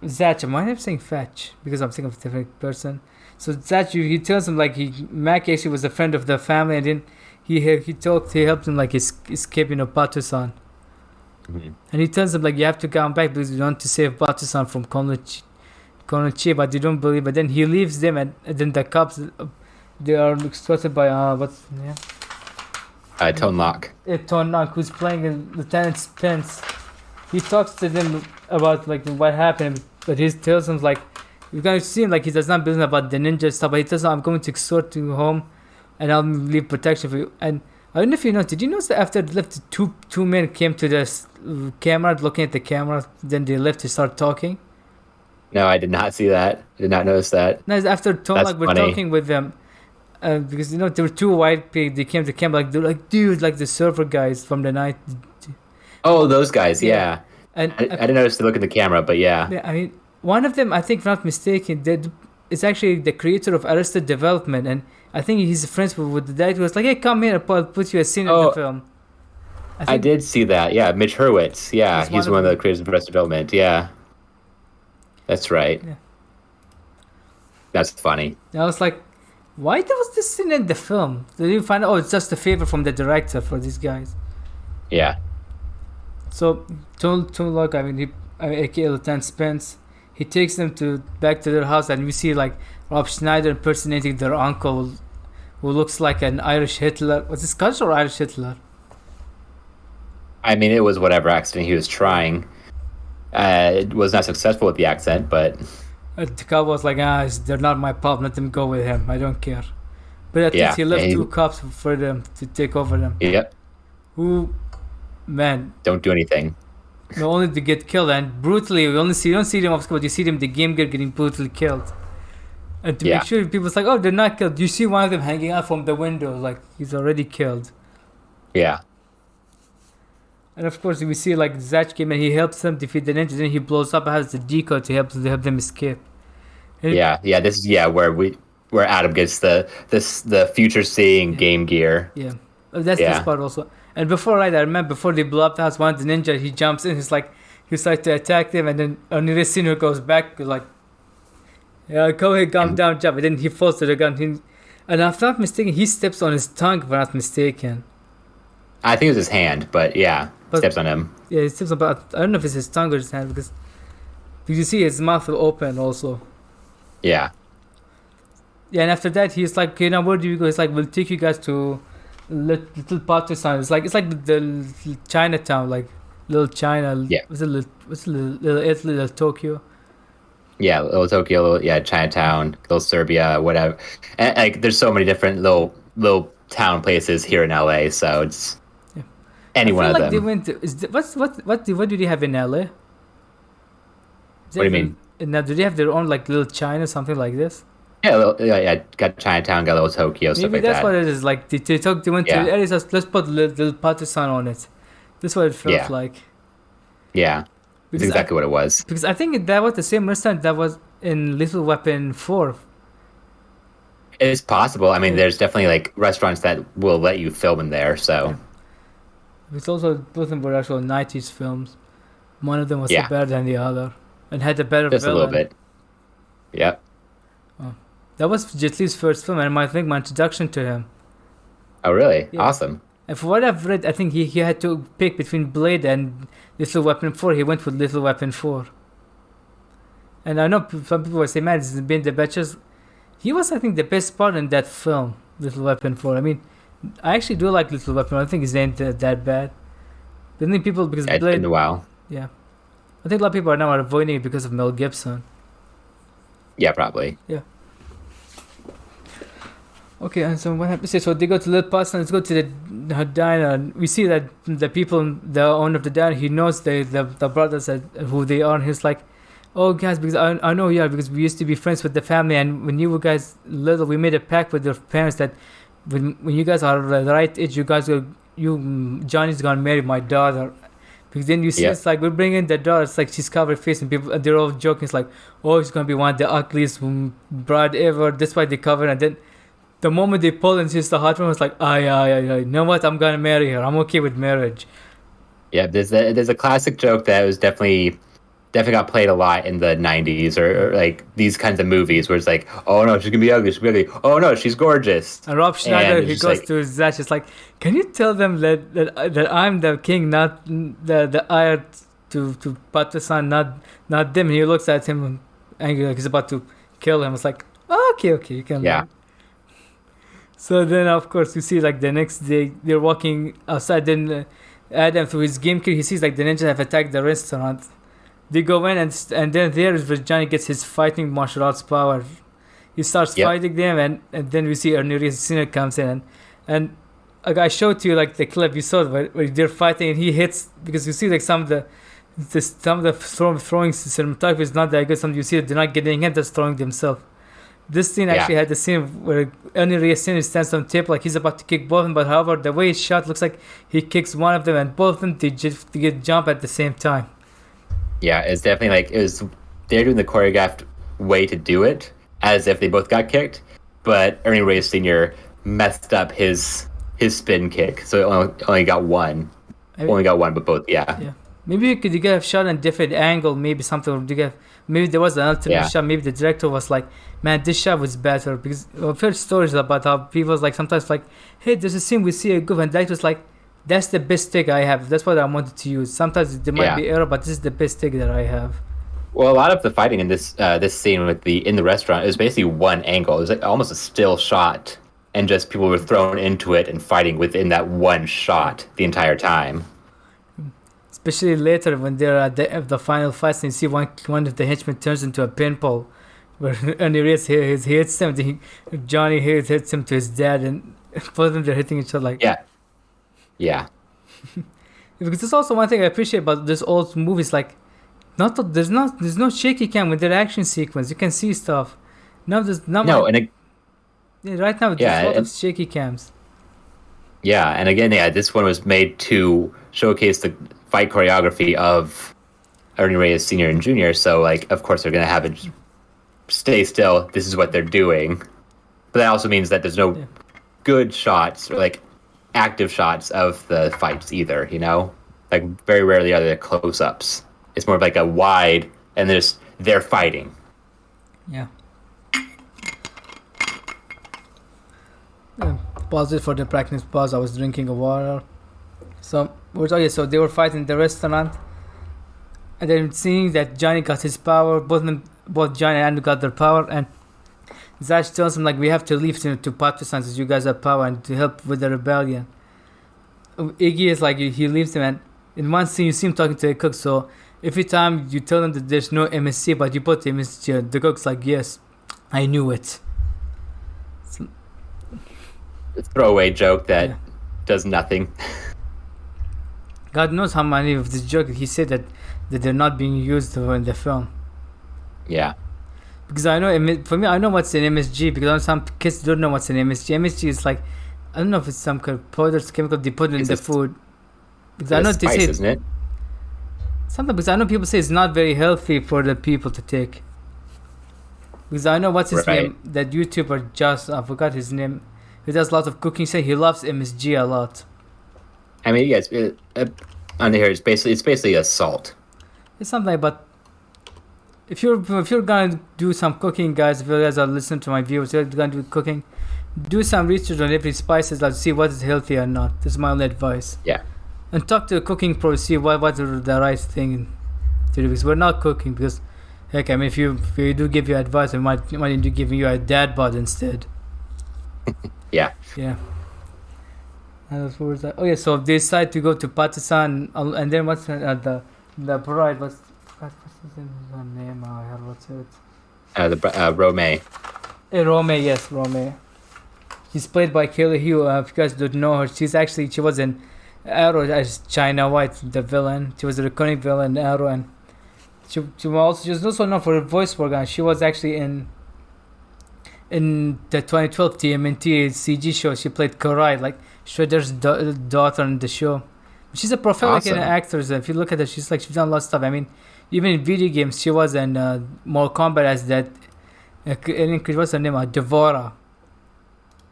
Zach, am I saying Fetch? Because I'm thinking of a different person. So Zach, he tells him like Mac actually was a friend of the family, and then he helped him like escape Batu-san. Mm-hmm. And he tells him like you have to come back because you want to save Batu-san from Konochi, but they don't believe. But then he leaves them, and then the cops, they are escorted by Tone Lock. Tone Lock, who's playing Lieutenant Spence. He talks to them about like what happened, but he tells them like you're gonna see him like he does not believe about the ninja stuff. But he tells them I'm going to escort you home, and I'll leave protection for you. And I don't know if you know. Did you notice that after they left, two men came to the camera, looking at the camera. Then they left to start talking. No, I did not see that. I did not notice that. No, after Tone Lock were talking with them, because there were two white pigs. They came to camp like they're like, dude, like the surfer guys from the night. Oh, those guys, yeah. And I didn't notice to look at the camera, but yeah. Yeah, I mean, one of them, I think, if I'm not mistaken, is actually the creator of Arrested Development, and I think he's friends with the director. Was like, hey, come here, I'll put you a scene in the film. I did see that. Yeah, Mitch Hurwitz. Yeah, he's one of the creators of Arrested Development. Yeah, that's right. Yeah. That's funny. I was like, why was this scene in the film? Did you find out? Oh, it's just a favor from the director for these guys. Yeah. So Tone Lock, aka Lieutenant Spence, he takes them back to their house, and we see like Rob Schneider impersonating their uncle, who looks like an Irish Hitler. Was it Scottish or Irish Hitler? I mean, it was whatever accent he was trying. It was not successful with the accent, but The cop was like, they're not my pop. Let them go with him. I don't care. But at least he left two cops for them to take over them. Yep. Who, man, don't do anything. not only to get killed and brutally, you don't see them off screen, but you see them the game gear getting brutally killed. And to make sure people's like, oh, they're not killed. You see one of them hanging out from the window, like he's already killed. Yeah. And of course, we see like Zach came and he helps them defeat the ninjas. Then he blows up and has the decoy to help them escape. And this is where Adam gets the future seeing game gear. Yeah, that's this part also. And before I remember before they blow up the house, one of the ninja he jumps in. He starts to attack them, and then Ernie Reyes Jr goes back like, yeah, go ahead, calm down, jump. And then he falls to the gun. And if I'm not mistaken, he steps on his tongue. If I'm not mistaken. I think it was his hand, but steps on him. Yeah, he steps on. But I don't know if it's his tongue or his hand because you see his mouth open also. Yeah. Yeah, and after that he's like, okay, now where do you go? He's like, we'll take you guys to little Pakistan. It's like the Chinatown, like little China. Yeah. What's little Italy, little Tokyo? Yeah, little Tokyo, Chinatown, little Serbia, whatever. And like, there's so many different little town places here in LA. So it's any one of them. They went to, what do they have in LA? What do you mean? Now, do they have their own like little China, something like this? Yeah, got Chinatown, got little Tokyo, stuff like that. Maybe that's what it is. Like they went to areas. Let's put little Pakistan on it. That's what it felt like. Yeah, that's exactly what it was. Because I think that was the same restaurant that was in Lethal Weapon 4. It's possible. I mean, there's definitely like restaurants that will let you film in there. So it's also both of them were actual 90s films. One of them was better than the other and had a better just villain. A little bit. Yep. That was Jet Li's first film, and I think my introduction to him. Oh, really? Yeah. Awesome. And for what I've read, I think he had to pick between Blade and Lethal Weapon 4. He went with Lethal Weapon 4. And I know some people will say, man, this has been the best. He was, I think, the best part in that film, Lethal Weapon 4. I mean, I actually do like Lethal Weapon. I don't think his name that bad. But I think people, because Blade... It's been a while. Yeah. I think a lot of people are now avoiding it because of Mel Gibson. Yeah, probably. Yeah. Okay, and so what happens? So they go to Little Pakistan. Let's go to the diner. And we see that the people, the owner of the diner, he knows the brothers who they are. And he's like, "Oh, guys, because I know you are because we used to be friends with the family. And when you were guys little, we made a pact with your parents that when you guys are the right age, Johnny's gonna marry my daughter." Because then you see it's like we're bringing the daughter. It's like she's covered face, and people they're all joking. It's like, "Oh, she's gonna be one of the ugliest bride ever." That's why they cover. And then the moment they pull and she's the hot one, it's like, you know what? I'm gonna marry her. I'm okay with marriage. Yeah, there's a classic joke that was definitely got played a lot in the 90s or like these kinds of movies where it's like, oh no, she's gonna be ugly. She's gonna be ugly. Oh no, she's gorgeous. And Rob Schneider, he goes to Zach. It's like, can you tell them that I'm the king, not the heir to Pakistan, not them? And he looks at him angry, like he's about to kill him. It's like, oh, okay, you can. Yeah. So then, of course, you see like the next day they're walking outside. Then Adam, through his game kit, he sees like the ninjas have attacked the restaurant. They go in and then there is where Johnny gets his fighting martial arts power. He starts fighting them, and then we see Ernie Reyes Jr comes in and I showed you like the clip you saw where they're fighting and he hits because you see like some of the throwing cinematography is not that good. Some you see they're not getting hit, they're throwing themselves. This scene actually had the scene where Ernie Reyes Jr stands on tape like he's about to kick both of them, but however the way it's shot looks like he kicks one of them and both of them they get jump at the same time. Yeah, it's definitely like they're doing the choreographed way to do it as if they both got kicked, but Ernie Reyes Sr. messed up his spin kick, so it only got one. But both, yeah. Maybe you could get a shot on a different angle, maybe something. Maybe there was an alternate shot. Maybe the director was like, "Man, this shot was better." Because I've heard stories about how people like sometimes like, "Hey, there's a scene we see a goof," and the director's like, "That's the best take I have. That's what I wanted to use." Sometimes there might be error, but this is the best take that I have. Well, a lot of the fighting in this scene in the restaurant is basically one angle. It was like almost a still shot, and just people were thrown into it and fighting within that one shot the entire time. especially later when they're at the final fight, and you see one of the henchmen turns into a pinball, where Ernie Reyes hits him, Johnny hits him to his dad, and both of them they're hitting each other like. Yeah. Because there's also one thing I appreciate about this old movies, like, there's no shaky cam with their action sequence. You can see stuff. Right now there's a lot of shaky cams. Yeah, and again, this one was made to showcase the fight choreography of Ernie Reyes Sr. and Jr. So, like, of course, they're gonna have it stay still. This is what they're doing, but that also means that there's no good shots or like active shots of the fights either. You know, like very rarely are there close-ups. It's more of like a wide, and they're fighting. Yeah. Pause it for the practice pause. I was drinking water. So they were fighting in the restaurant, and then seeing that Johnny got his power, both Johnny and Andrew got their power, and Zach tells him like we have to leave to Pakistan since you guys have power and to help with the rebellion. Iggy is like he leaves him, and in one scene you see him talking to a cook. So every time you tell him that there's no MSC, but you put MSG, the cook's like, yes, I knew it. A throwaway joke that does nothing. God knows how many of this joke he said that they're not being used in the film. Yeah. Because I know what's an MSG, because some kids don't know what's an MSG. MSG is like, I don't know if it's some kind of powder chemical they put in the food. Because I know they say isn't it? Something, because I know people say it's not very healthy for the people to take. Because I know what's his name, that YouTuber I forgot his name. He does a lot of cooking. Say he loves MSG a lot. I mean, yes, under here it's basically a salt. It's something, but if you're gonna do some cooking, guys, if you guys are listening to my viewers, you're gonna do cooking, do some research on every spices, like see what is healthy or not. This is my only advice. Yeah. And talk to a cooking pro, see what's the right thing to do. Because we're not cooking. Because heck, I mean, if we do give you advice, we might end up giving you a dad bod instead. Yeah. Yeah. And so they decide to go to Pakistan, and then what's the bride? What's his name? What's it? Rome. Rome, yes, Rome. She's played by Kelly Hu. If you guys don't know her, she was in Arrow as China White, the villain. She was a recurring villain in Arrow, and she was also known for her voice work. And she was actually in the 2012 TMNT CG show. She played Karai, like Shredder's daughter in the show. She's a prolific actor. If you look at her, she's done a lot of stuff. I mean, even in video games, she was in Mortal Kombat as that. What's her name? Devora.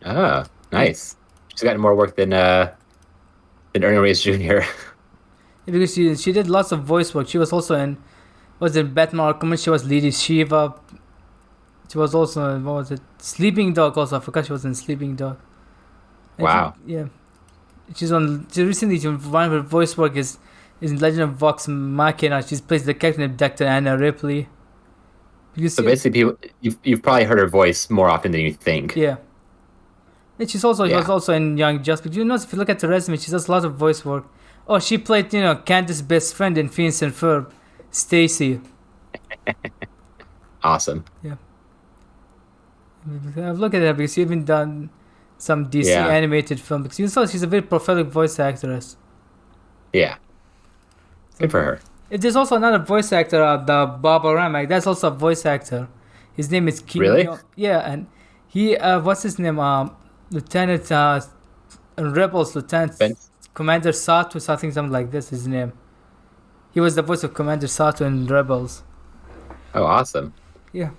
Ah, nice. She's gotten more work than Ernie Reyes Jr. Because she did lots of voice work. She was also in Batman Arkham. She was Lady Shiva. She was also in, Sleeping Dog also. I forgot she was in Sleeping Dog. And wow. Recently one of her voice work is in Legend of Vox Machina. She plays the character named Dr. Anna Ripley. So basically, you've probably heard her voice more often than you think. Yeah. And she was also in Young Justice. You know, if you look at her resume, she does a lot of voice work. Oh, she played, Candace's best friend in Phineas and Ferb, Stacy. Awesome. Yeah. I've looked at her because she's even done some DC animated film. Because you saw she's a very prolific voice actress. Yeah. Good for her. There's also another voice actor, the Bob Ramak. That's also a voice actor. His name is Kim. Really? Yeah, and he, what's his name? Lieutenant, Rebels, Lieutenant Commander Sato, something like this. His name. He was the voice of Commander Sato in Rebels. Oh, awesome. Yeah.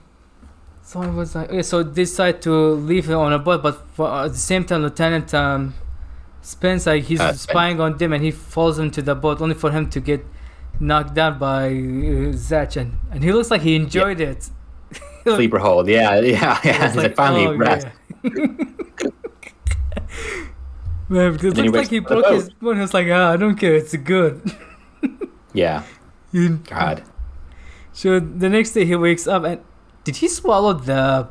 So I was like, so they decide to leave him on a boat, but at the same time, Lieutenant Spence, he's spying on them, and he falls into the boat only for him to get knocked down by Zach, and he looks like he enjoyed it. Sleeper hold, yeah. He's like finally rest. Man, because it looks like he broke his bone. He was like, I don't care, it's good. Yeah. God. So the next day he wakes up, and did he swallow the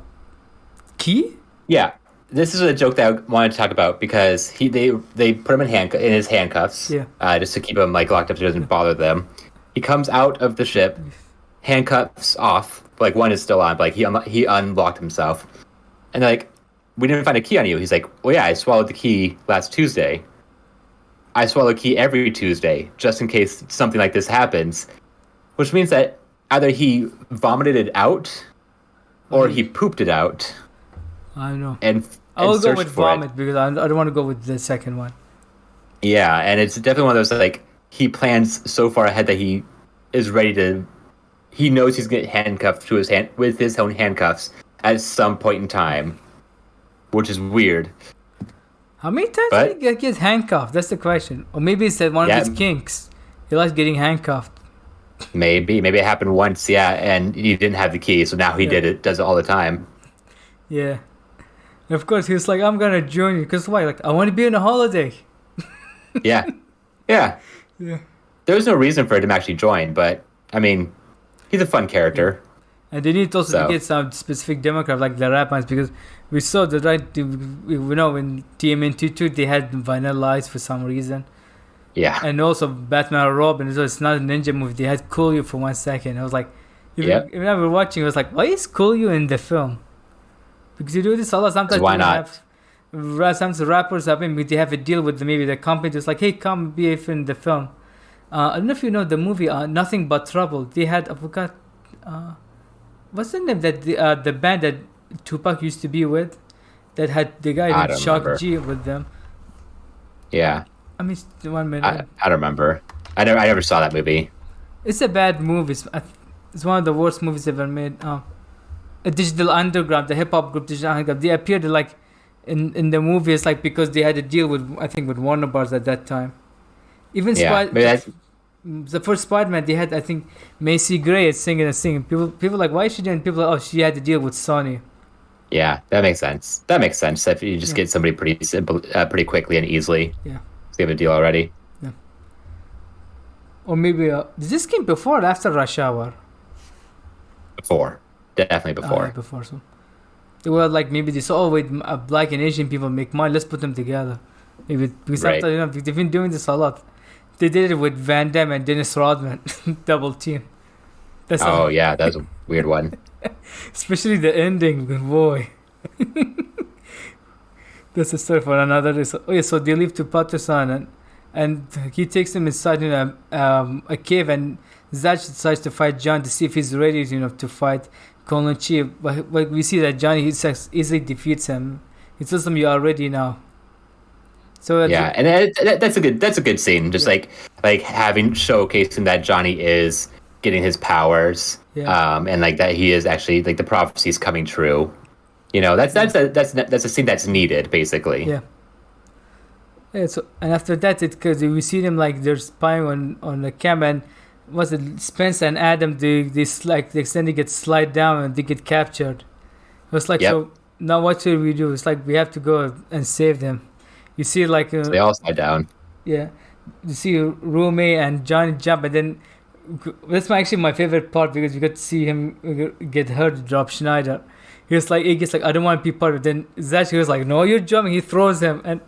key? Yeah. this is a joke that I wanted to talk about because they put him in his handcuffs, just to keep him like locked up so he doesn't bother them. He comes out of the ship, handcuffs off, like one is still on, but like he unlocked himself, and they're like, we didn't find a key on you. He's like, well, yeah, I swallowed the key last Tuesday. I swallow a key every Tuesday just in case something like this happens, which means that either he vomited it out or he pooped it out. I don't know. And I will go with vomit because I don't want to go with the second one. Yeah, and it's definitely one of those like he plans so far ahead that he is ready to. He knows he's getting handcuffed to his hand with his own handcuffs at some point in time, which is weird. How many times did he get handcuffed? That's the question. Or maybe it's one of his kinks. He likes getting handcuffed. Maybe it happened once, and he didn't have the key, so now he does it all the time. Yeah. And of course, he was like, I'm going to join you. Because why? Like, I want to be on a holiday. Yeah. There was no reason for him to actually join, but, I mean, he's a fun character. And they need also to get some specific demographic, like the rap ones, because we saw that, right, in TMNT 2, they had Vanilla Ice for some reason. Yeah. And also Batman or Robin, so it's not a ninja movie. They had Coolio for 1 second. I was like, when I was watching, I was like, why is Coolio in the film? Because you do this a lot. Sometimes why not? Sometimes rappers they have a deal with maybe the company just like, hey, come be in the film. I don't know if you know the movie Nothing But Trouble. They had, I forgot, what's the name that the band that Tupac used to be with, that had the guy named Shock G with them. Yeah. I mean, 1 minute. I don't remember. I never saw that movie. It's a bad movie. It's one of the worst movies ever made. A Digital Underground, the hip hop group Digital Underground, they appeared like in the movie. It's like because they had a deal with Warner Bros at that time. Even the first Spider-Man, they had Macy Gray singing. People like, why is she doing? People like, oh, she had to deal with Sony. Yeah, that makes sense. That makes sense. If you just get somebody pretty simple, pretty quickly and easily. Yeah. So you have a deal already. Yeah. Or maybe did this came before or after Rush Hour? Before. Definitely before. Before, so. They were like, maybe they saw, black and Asian people make money, let's put them together. Maybe, because they've been doing this a lot. They did it with Van Damme and Dennis Rodman, double team. That was a weird one. Especially the ending, boy. That's a story for another day. So they leave to Patterson and he takes them inside in a cave, and Zach decides to fight John to see if he's ready, to fight Colin Chi. But we see that Johnny easily defeats him. He tells him, "You are ready now." So and that's a good scene. Just like showcasing that Johnny is getting his powers, and like that he is actually like the prophecy's coming true. That's a scene that's needed basically. Yeah. So and after that, because we see them like they're spying on the camera, and was it Spencer and Adam? They get slide down and they get captured. It was like, so now what should we do? It's like we have to go and save them. You see, so they all slide down. Yeah, you see Rumi and Johnny jump, and then that's actually my favorite part because you get to see him get hurt, drop Schneider. He gets like, I don't want to be part of it. Then Zach was like, no, you're jumping. He throws him, and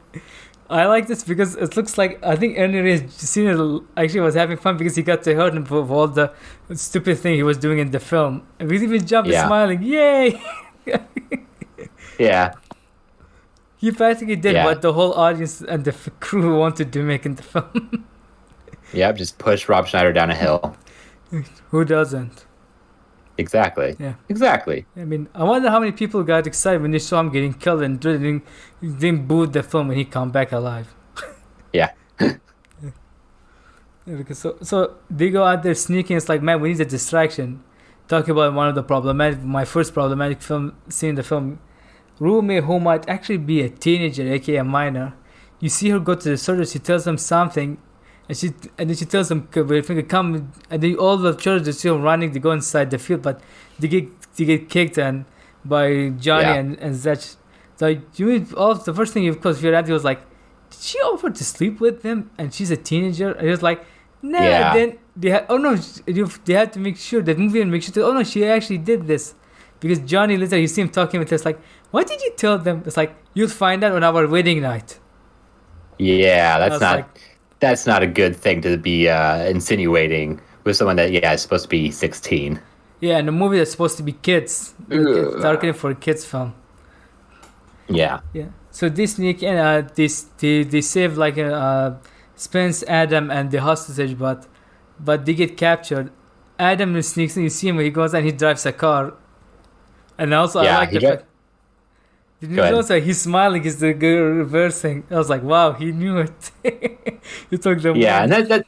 I like this because it looks like I think Ernie Reyes Jr. actually was having fun because he got to hurt him for all the stupid thing he was doing in the film. And we even jumped smiling, yay! Yeah. He practically did what the whole audience and the crew wanted to make in the film. Just push Rob Schneider down a hill. Who doesn't? Exactly. Yeah. Exactly. I mean, I wonder how many people got excited when they saw him getting killed and didn't boo the film when he come back alive. Yeah. Because so they go out there sneaking. It's like, man, we need a distraction. Talking about one of the my first problematic scene in the film. Rumi, who might actually be a teenager, aka a minor. You see her go to the surgery. She tells him something. And then she tells them, come, and then all the children are still running. They go inside the field, but they get kicked by Johnny and Zach. So the first thing, of course, your auntie was like, did she offer to sleep with him? And she's a teenager. And he was like, no. Yeah. Then they had to make sure that movie and make sure that, oh no, she actually did this. Because Johnny later, you see him talking with us like, what did you tell them? It's like, you'll find out on our wedding night. Yeah, I was like, that's not a good thing to be insinuating with someone that is supposed to be 16. yeah, and the movie that's supposed to be kids, targeted for a kids film. Yeah. Yeah. So they sneak in. They save like Spence, Adam, and the hostage, but they get captured. Adam sneaks in. You see him. He goes and he drives a car. And also, I like the fact. Did you notice that he's smiling? He's the reversing. I was like, wow, he knew it. He took the and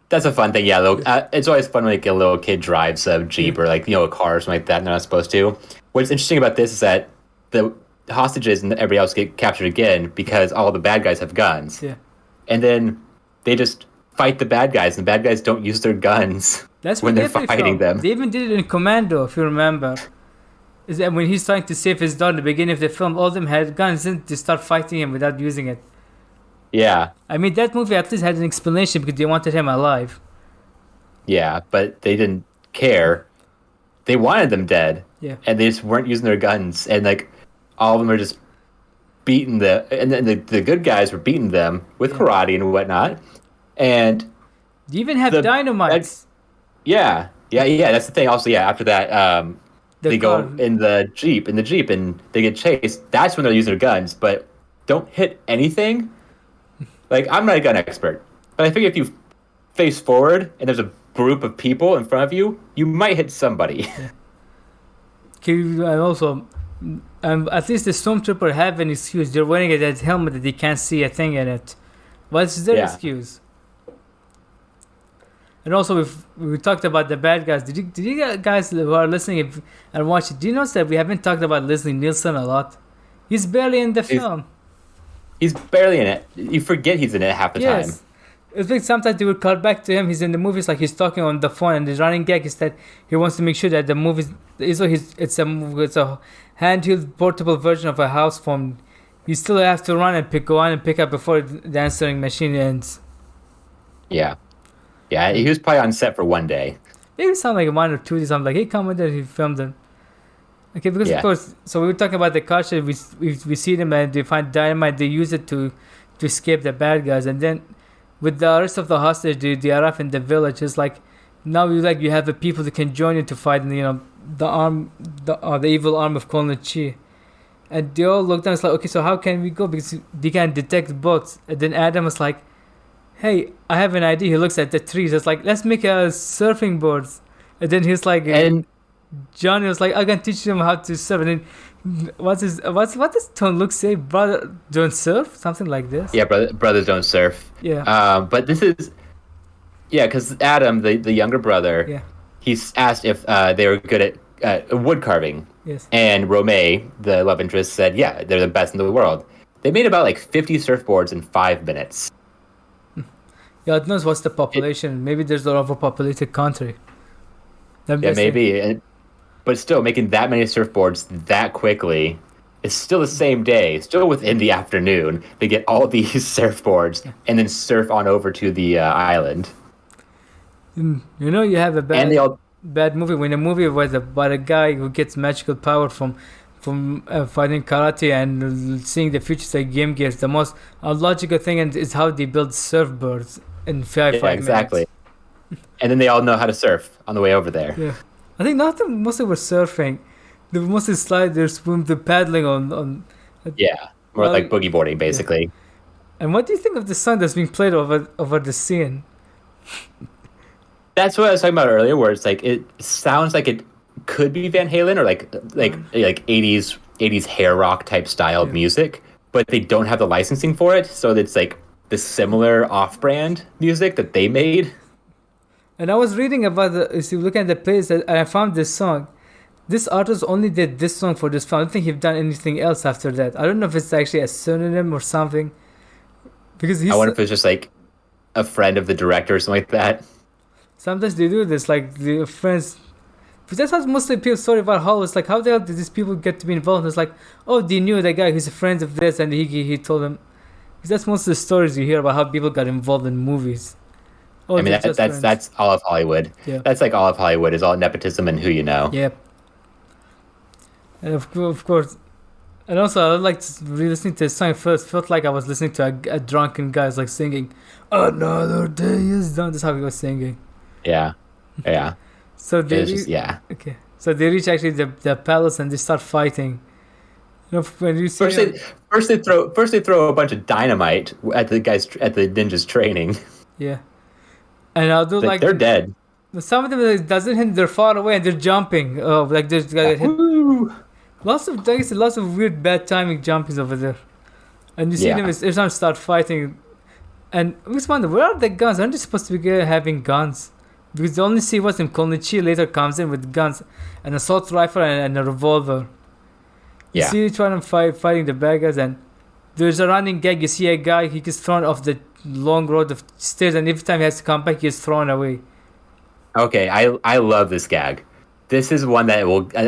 that's a fun thing. Yeah, it's always fun when like a little kid drives a Jeep or like a car or something like that, and they're not supposed to. What's interesting about this is that the hostages and everybody else get captured again because all the bad guys have guns. Yeah. And then they just fight the bad guys, and the bad guys don't use their guns when they're fighting them. They even did it in Commando, if you remember. Is that when he's trying to save his daughter at the beginning of the film, all of them had guns and they start fighting him without using it. Yeah. I mean, that movie at least had an explanation because they wanted him alive. Yeah, but they didn't care. They wanted them dead. Yeah. And they just weren't using their guns. And like all of them are just beating and then the good guys were beating them with karate and whatnot. And you even have dynamites. Yeah. That's the thing. Also, after that, they go in the Jeep, and they get chased. That's when they're using their guns, but don't hit anything. Like, I'm not a gun expert, but I think if you face forward and there's a group of people in front of you, you might hit somebody. Yeah. And also, at least the Stormtrooper have an excuse. They're wearing that helmet that they can't see a thing in it. What's their excuse? And also, we talked about the bad guys. Did you guys who are listening and watching, do you notice that we haven't talked about Leslie Nielsen a lot? He's barely in the film. He's barely in it. You forget he's in it half the time. It's like sometimes they would call back to him. He's in the movies, like he's talking on the phone, and the running gag is that he wants to make sure that the movies, it's a handheld portable version of a house phone. You still have to run and go on and pick up before the answering machine ends. Yeah, he was probably on set for one day. Maybe it sounded like 1 or 2 days. I'm like, hey, come with it. He filmed it. Okay, because of course, so we were talking about the culture. We see them and they find dynamite. They use it to escape the bad guys, and then with the rest of the hostage, they arrive in the village. It's like now you have the people that can join you to fight, and the evil arm of Colonel Chi. And they all look down. It's like, okay, so how can we go? Because they can detect boats. And then Adam was like, hey, I have an idea. He looks at the trees. It's like, let's make a surfing boards. And then he's like, and Johnny was like, I can teach them how to surf. And then what does Tom Luke say? Brother, don't surf? Something like this. Yeah, brothers don't surf. Yeah. But this is, because Adam, the younger brother, he's asked if they were good at wood carving. Yes. And Romay, the love interest, said, yeah, they're the best in the world. They made about like 50 surfboards in 5 minutes. Yeah, it knows what's the population. Maybe there's an overpopulated country. Maybe. But still, making that many surfboards that quickly is still the same day, still within the afternoon. They get all these surfboards and then surf on over to the island. You have a bad movie when a movie was about a guy who gets magical power from fighting karate and seeing the future like Game Gears. The most illogical thing is how they build surfboards in 5 minutes. Exactly. And then they all know how to surf on the way over there. Yeah. I think mostly were surfing. They were mostly sliders, swim, the paddling on. More like boogie boarding, basically. Yeah. And what do you think of the song that's being played over the scene? That's what I was talking about earlier, where it's like it sounds like it could be Van Halen or like 80s hair rock type style of music, but they don't have the licensing for it, so it's like the similar off-brand music that they made. And I was reading about if you look at the plays, and I found this song. This artist only did this song for this film. I don't think he's done anything else after that. I don't know if it's actually a synonym or something. Because I wonder if it's just like a friend of the director or something like that. Sometimes they do this, like the friends. But that's what mostly people story about Hollywood. It's like, how the hell did these people get to be involved? It's like, oh, they knew that guy who's a friend of this, and he told them. Because that's most of the stories you hear about how people got involved in movies. Oh, I mean, that's all of Hollywood. Yeah. That's like all of Hollywood is all nepotism and who you know. Yep. And of course, and also I like re-listening to the song. First, felt like I was listening to a drunken guy like singing, "Another day is done." That's how he was singing. Yeah, yeah. So they It's just yeah. okay. So they reach actually the palace and they start fighting. You know, when you see First they throw a bunch of dynamite at the ninjas training. yeah, and I'll do like They're dead. some of them like, doesn't hit. They're far away and they're jumping. Oh, like there's hit. Woo! Lots of weird bad timing jumpings over there. And you see them every time start fighting. And I just wonder, where are the guns? Aren't they supposed to be having guns? Because they only see what's in Konichi later comes in with guns, an assault rifle and a revolver. You see each one of them fighting the bad guys, and there's a running gag. You see a guy, he gets thrown off the long road of stairs, and every time he has to come back, he gets thrown away. Okay, I love this gag. This is one that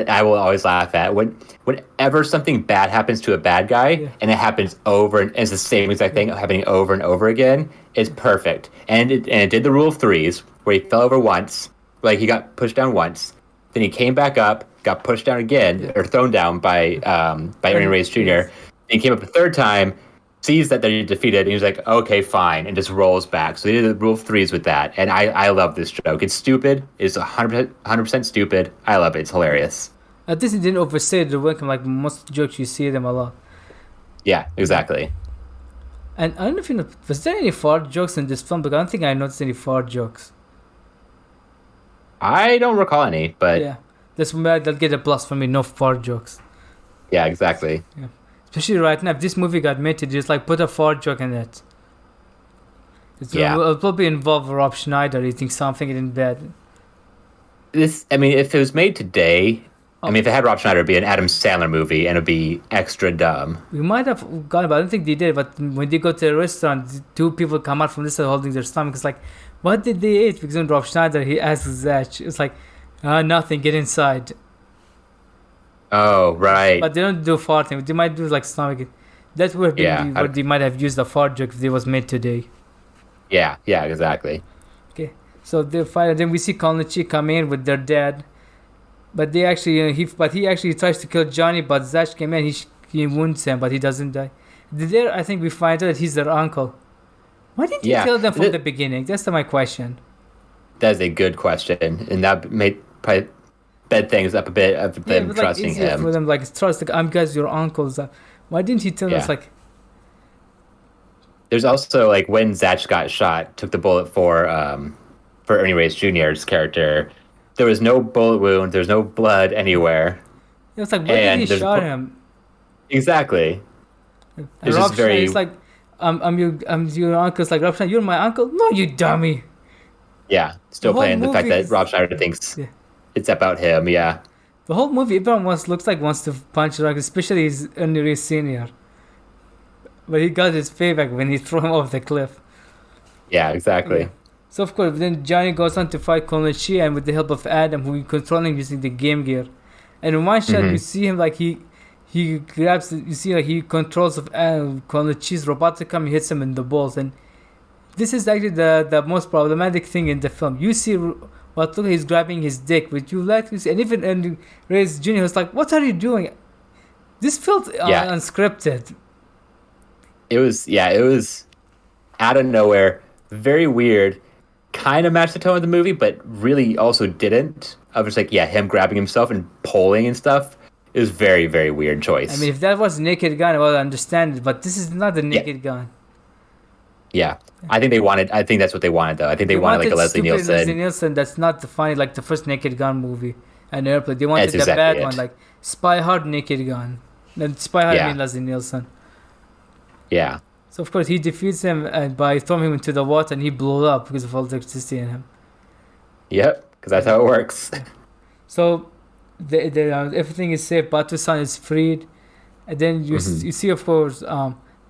I will always laugh at. Whenever something bad happens to a bad guy, and it happens over and it's the same exact thing happening over and over again, it's perfect. And it did the rule of threes, where he fell over once, like he got pushed down once, then he came back up, got pushed down again, or thrown down by Ernie Reyes Jr. Then he came up a third time, sees that they're defeated, and he's like, okay, fine, and just rolls back. So they did the rule of threes with that, and I love this joke. It's stupid. It's 100% stupid. I love it. It's hilarious. At least he didn't overstate the welcome like most jokes you see them a lot. Yeah, exactly. And I don't know if you know, was there any fart jokes in this film? Because I don't think I noticed any fart jokes. I don't recall any, but yeah, they'll get a plus from me. No fart jokes. Yeah, exactly. Yeah. Especially right now, if this movie got made to just like put a fart joke in it. It'll probably involve Rob Schneider eating something in bed. If it was made today, if it had Rob Schneider, it'd be an Adam Sandler movie, and it'd be extra dumb. We might have gone, but I don't think they did. But when they go to the restaurant, two people come out from this holding their stomach. It's like, what did they eat? Because when Rob Schneider, he asks Zach, it's like, nothing, get inside. Oh, right. But they don't do farting. They might do like stomach. That would be where they might have used the fart joke if it was made today. Yeah, exactly. Okay, so they fight. Then we see Konichi come in with their dad, but they actually he actually tries to kill Johnny, but Zach came in. He wounds him, but he doesn't die. There, I think we find out that he's their uncle. Why didn't he kill them from the beginning? That's my question. That's a good question, and that may probably bed things up a bit of them trusting him. For them, like trust, like, I'm guys your uncles. Why didn't he tell us like? There's also like when Zach got shot, took the bullet for Ernie Reyes Jr.'s character. There was no bullet wound. There's no blood anywhere. It was like, why did he shot him? Exactly. It's just very. It's like, I'm your uncle. It's like, Rob Schneider, you're my uncle. No, you dummy. Yeah, still playing the fact that Rob Schneider thinks it's about him. Yeah. The whole movie, everyone wants to punch Rock, especially his Ernie Reyes Sr. But he got his payback when he threw him off the cliff. Yeah, exactly. Yeah. So of course, then Johnny goes on to fight Konichi, and with the help of Adam, who he controlling using the Game Gear. And in one shot, you see him like he grabs, you see like he controls of Konichi's robotic arm, he hits him in the balls, and this is actually the most problematic thing in the film. You see what look he's grabbing his dick, but you like to see, and even Ernie Reyes Jr. was like, "What are you doing?" This felt unscripted. It was out of nowhere, very weird, kind of matched the tone of the movie, but really also didn't. I was like, him grabbing himself and pulling and stuff. It was very, very weird choice. I mean, if that was Naked Gun, I would understand it, but this is not the Naked Gun. Yeah, I think that's what they wanted, though. I think they wanted like a Leslie Nielsen. Leslie Nielsen, that's not like the first Naked Gun movie and Airplane. They wanted the bad one, like Spy Hard Naked Gun. Then Spy Hard mean Leslie Nielsen. Yeah. So of course he defeats him by throwing him into the water, and he blew up because of all the electricity in him. Yep, because that's how it works. So everything is safe. Batu-san is freed, and then you see, of course,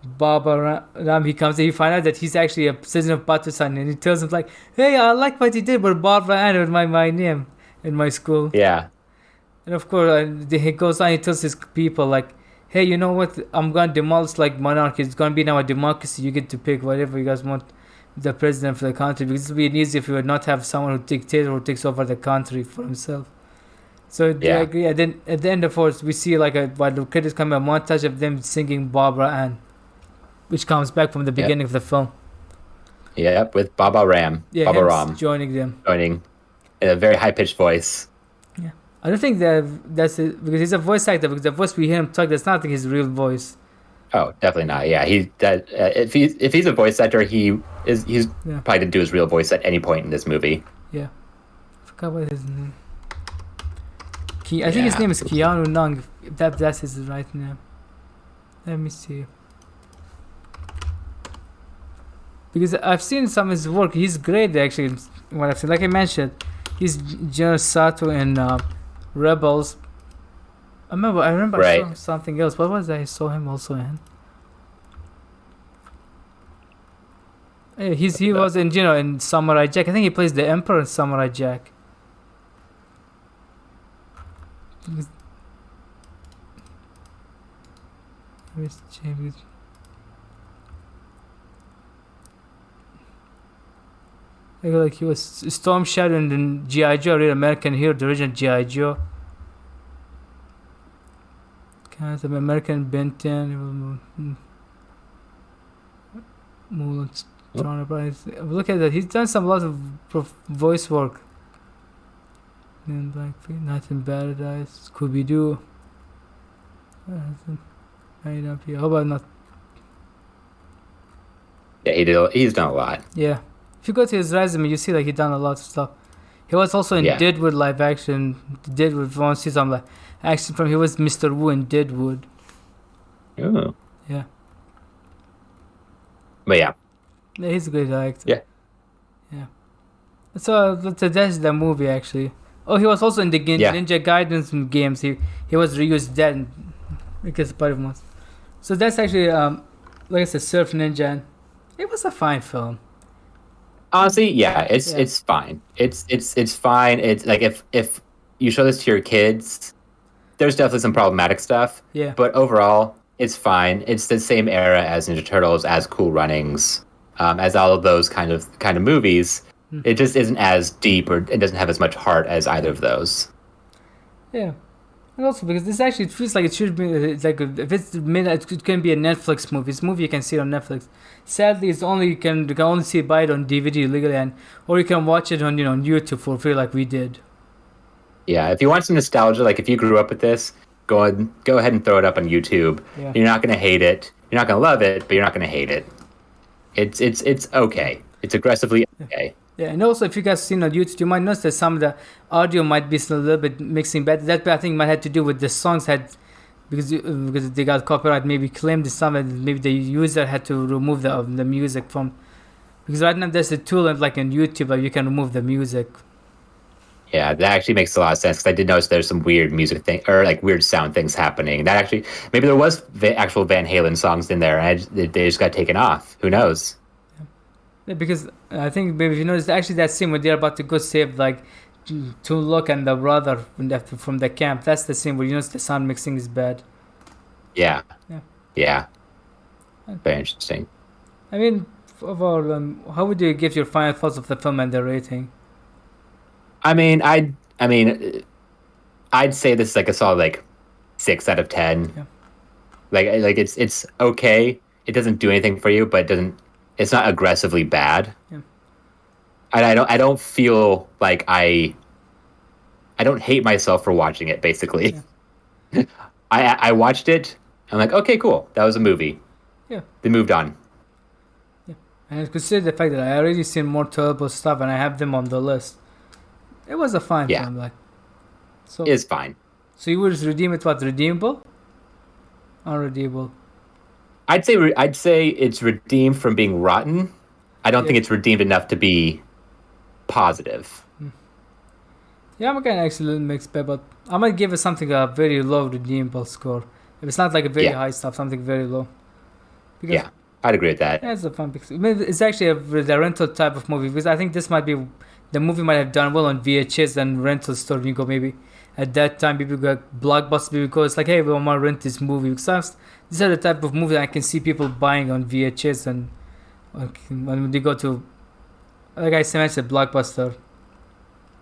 Baba Ram. He comes and he finds out that he's actually a citizen of Batu-san, and he tells him like, "Hey, I like what he did, but Barbara Ann with my name in my school." Yeah. And of course, he goes on. He tells his people like, "Hey, you know what? I'm gonna demolish like monarchy. It's gonna be now a democracy. You get to pick whatever you guys want, the president for the country. Because it would be easy if you would not have someone who takes over the country for himself." So Yeah. then at the end of course we see like while the credits come a montage of them singing Barbara Ann, which comes back from the Yep. beginning of the film. Yep. With Baba Ram. Yeah, Baba him Ram joining them. joining in a very high pitched voice. Yeah, I don't think that's it because he's a voice actor. Because the voice we hear him talk, that's not his real voice. Oh, definitely not. Yeah, if he's a voice actor, he's Yeah. probably didn't do his real voice at any point in this movie. Yeah, I forgot what his name. I think his name is Keanu Nung. If that's his right name. Let me see. Because I've seen some of his work. He's great actually. What I've seen, like I mentioned, he's General Sato in Rebels. I remember I saw something else. What was that? I saw him also in. Yeah, he was in in Samurai Jack. I think he plays the Emperor in Samurai Jack. Where's James? Like he was Storm Shadow in G.I. Joe, Real American Hero, the original G.I. Joe. Kind of American Ben 10. Look at that. He's done some lots of voice work. In Blackfeet, Night in Paradise, Scooby Doo. How about not? Yeah, he's done a lot. Yeah. If you go to his resume, you see like he done a lot of stuff. He was also in Deadwood live action. Deadwood, if you want to see some like action from, he was Mr. Wu in Deadwood. Oh. Yeah. But yeah, he's a great actor. Yeah. Yeah. So that's the movie actually. Oh, he was also in the Ninja Gaiden games. He was reused that because part of months. So that's actually like I said, Surf Ninja. And it was a fine film. Honestly, yeah, it's fine. It's fine. It's like if you show this to your kids, there's definitely some problematic stuff. Yeah. But overall, it's fine. It's the same era as Ninja Turtles, as Cool Runnings, as all of those kind of movies. It just isn't as deep, or it doesn't have as much heart as either of those. Yeah. And also because this actually feels like it should be like if it's made, it can be a Netflix movie. It's a movie you can see on Netflix. Sadly, it's only you can only buy it on DVD legally, or you can watch it on on YouTube for free like we did. Yeah, if you want some nostalgia, like if you grew up with this, go ahead and throw it up on YouTube. Yeah. You're not gonna hate it. You're not gonna love it, but you're not gonna hate it. It's okay. It's aggressively okay. Yeah, and also if you guys seen on YouTube, you might notice that some of the audio might be a little bit mixing bad. That I think might have to do with the songs because they got copyright maybe claimed the song, and maybe the user had to remove the music from. Because right now there's a tool like on YouTube where you can remove the music. Yeah, that actually makes a lot of sense because I did notice there's some weird music thing or like weird sound things happening. That actually maybe there was actual Van Halen songs in there and they just got taken off. Who knows? Yeah, because I think maybe if you notice actually that scene when they're about to go save like to look and the brother from the camp. That's the scene where you notice the sound mixing is bad. Yeah. Yeah. Yeah. Very interesting. I mean, overall, how would you give your final thoughts of the film and the rating? I mean, I'd say this is like a solid like 6 out of 10. Yeah. Like it's okay. It doesn't do anything for you, but it's not aggressively bad. Yeah. And I don't feel like I don't hate myself for watching it, basically. Yeah. I watched it. I'm like, okay, cool. That was a movie. Yeah. They moved on. Yeah. And consider the fact that I already seen more terrible stuff and I have them on the list. It was a fine film, like. So it's fine. So you would redeem it? What, redeemable? Unredeemable? I'd say it's redeemed from being rotten. I don't think it's redeemed enough to be positive. Yeah, I'm kind of actually a little mixed bag, but I might give it something a very low redeemable score. If it's not like a very high stuff, something very low. Because yeah, I'd agree with that. Yeah, it's a fun picture. It's actually the rental type of movie because I think this might be the movie might have done well on VHS and rental store. You go maybe at that time people got Blockbuster because it's like, hey, we want to rent this movie because these are the type of movies I can see people buying on VHS and when they go to, like I mentioned, Blockbuster.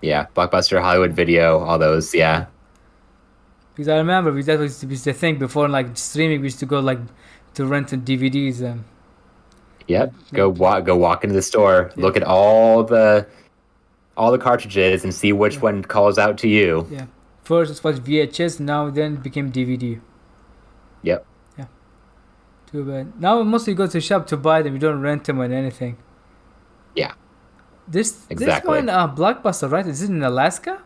Yeah, Blockbuster, Hollywood Video, all those. Yeah. Because I remember that was the thing before, like streaming. We used to go like to rent the DVDs and. Yep. Go walk into the store, look at all the cartridges, and see which one calls out to you. Yeah. First it was VHS, now then it became DVD. Yep. Yeah. Too bad. Now we mostly go to the shop to buy them. We don't rent them or anything. Yeah. This Exactly. one, Blockbuster, right? Is it in Alaska?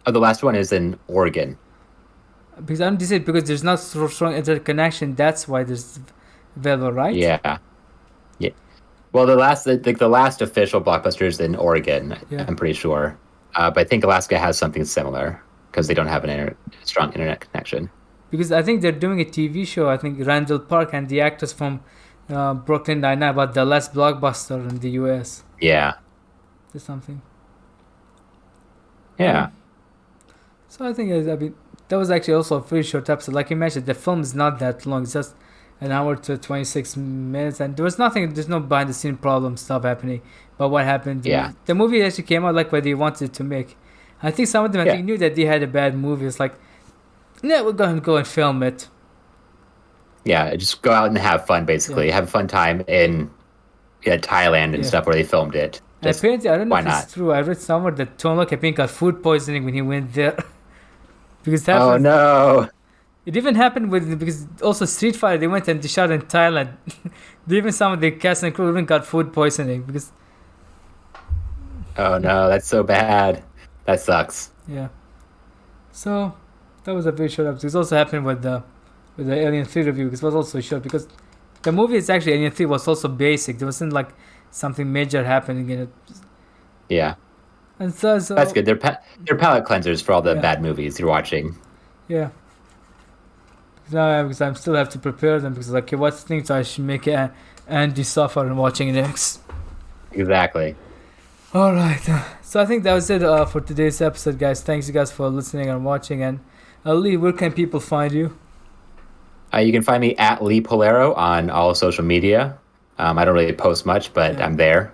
Oh, the last one is in Oregon. Because I don't decide because there's not so strong interconnection. That's why there's available, right? Yeah. Yeah. Well, the last official Blockbuster is in Oregon. Yeah. I'm pretty sure. But I think Alaska has something similar because they don't have an strong internet connection. Because I think they're doing a TV show. I think Randall Park and the actors from Brooklyn Nine-Nine about the last Blockbuster in the U.S. Yeah. Or something. Yeah. So I think that was actually also a pretty short episode. Like you mentioned, the film is not that long. It's just an hour to 26 minutes, and there's no behind the scene problem stuff happening. But what happened? Yeah. The movie actually came out like what they wanted to make. I think some of them knew that they had a bad movie. It's like, yeah, we're going to go and film it. Yeah, just go out and have fun, basically. Yeah. Have a fun time in Thailand and stuff where they filmed it. And apparently, I don't know if not? it's true. I read somewhere that Tom Lok got food poisoning when he went there. Because that Oh, no. It even happened because also Street Fighter, they went and they shot in Thailand. Even some of the cast and crew even got food poisoning because. Oh no, that's so bad. That sucks. Yeah. So that was a very short episode. This also happened with the Alien 3 review because it was also short because the movie is actually Alien 3 was also basic. There wasn't like something major happening in it. Yeah. And so that's good. They're palate cleansers for all the bad movies you're watching. Yeah. No, because I still have to prepare them because like what things I should make Andy suffer and watching next. Exactly. All right. So I think that was it for today's episode, guys. Thanks you guys for listening and watching. And Lee, where can people find you? You can find me at Lee Pollero on all social media. I don't really post much, but I'm there.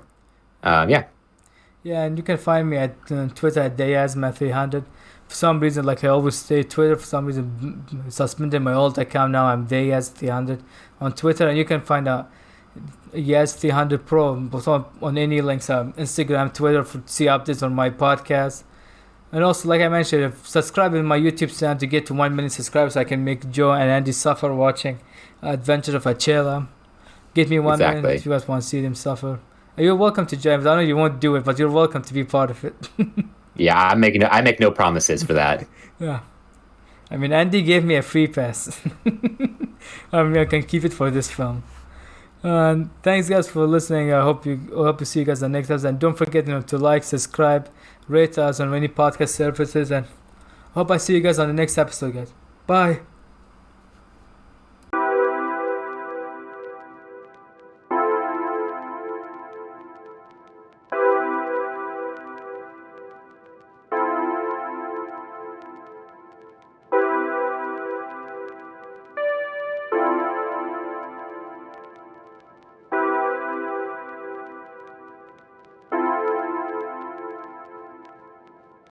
Yeah, and you can find me at Twitter at YAZMan300. For some reason, like I always stay Twitter. For some reason, suspended my old account now. I'm YAZ300 on Twitter, and you can find YAZ300 Pro on any links, Instagram, Twitter to see updates on my podcast. And also, like I mentioned, subscribe to my YouTube channel to get to 1 million subscribers. So I can make Joe and Andy suffer watching Adventure of Achela. Get me 1 million if you guys want to see them suffer. You're welcome to James. I know you won't do it, but you're welcome to be part of it. Yeah, I make no promises for that. Yeah, I mean Andy gave me a free pass. I mean I can keep it for this film. And thanks guys for listening. I hope to see you guys on the next episode. And don't forget to like, subscribe, rate us on any podcast services. And hope I see you guys on the next episode, guys. Bye.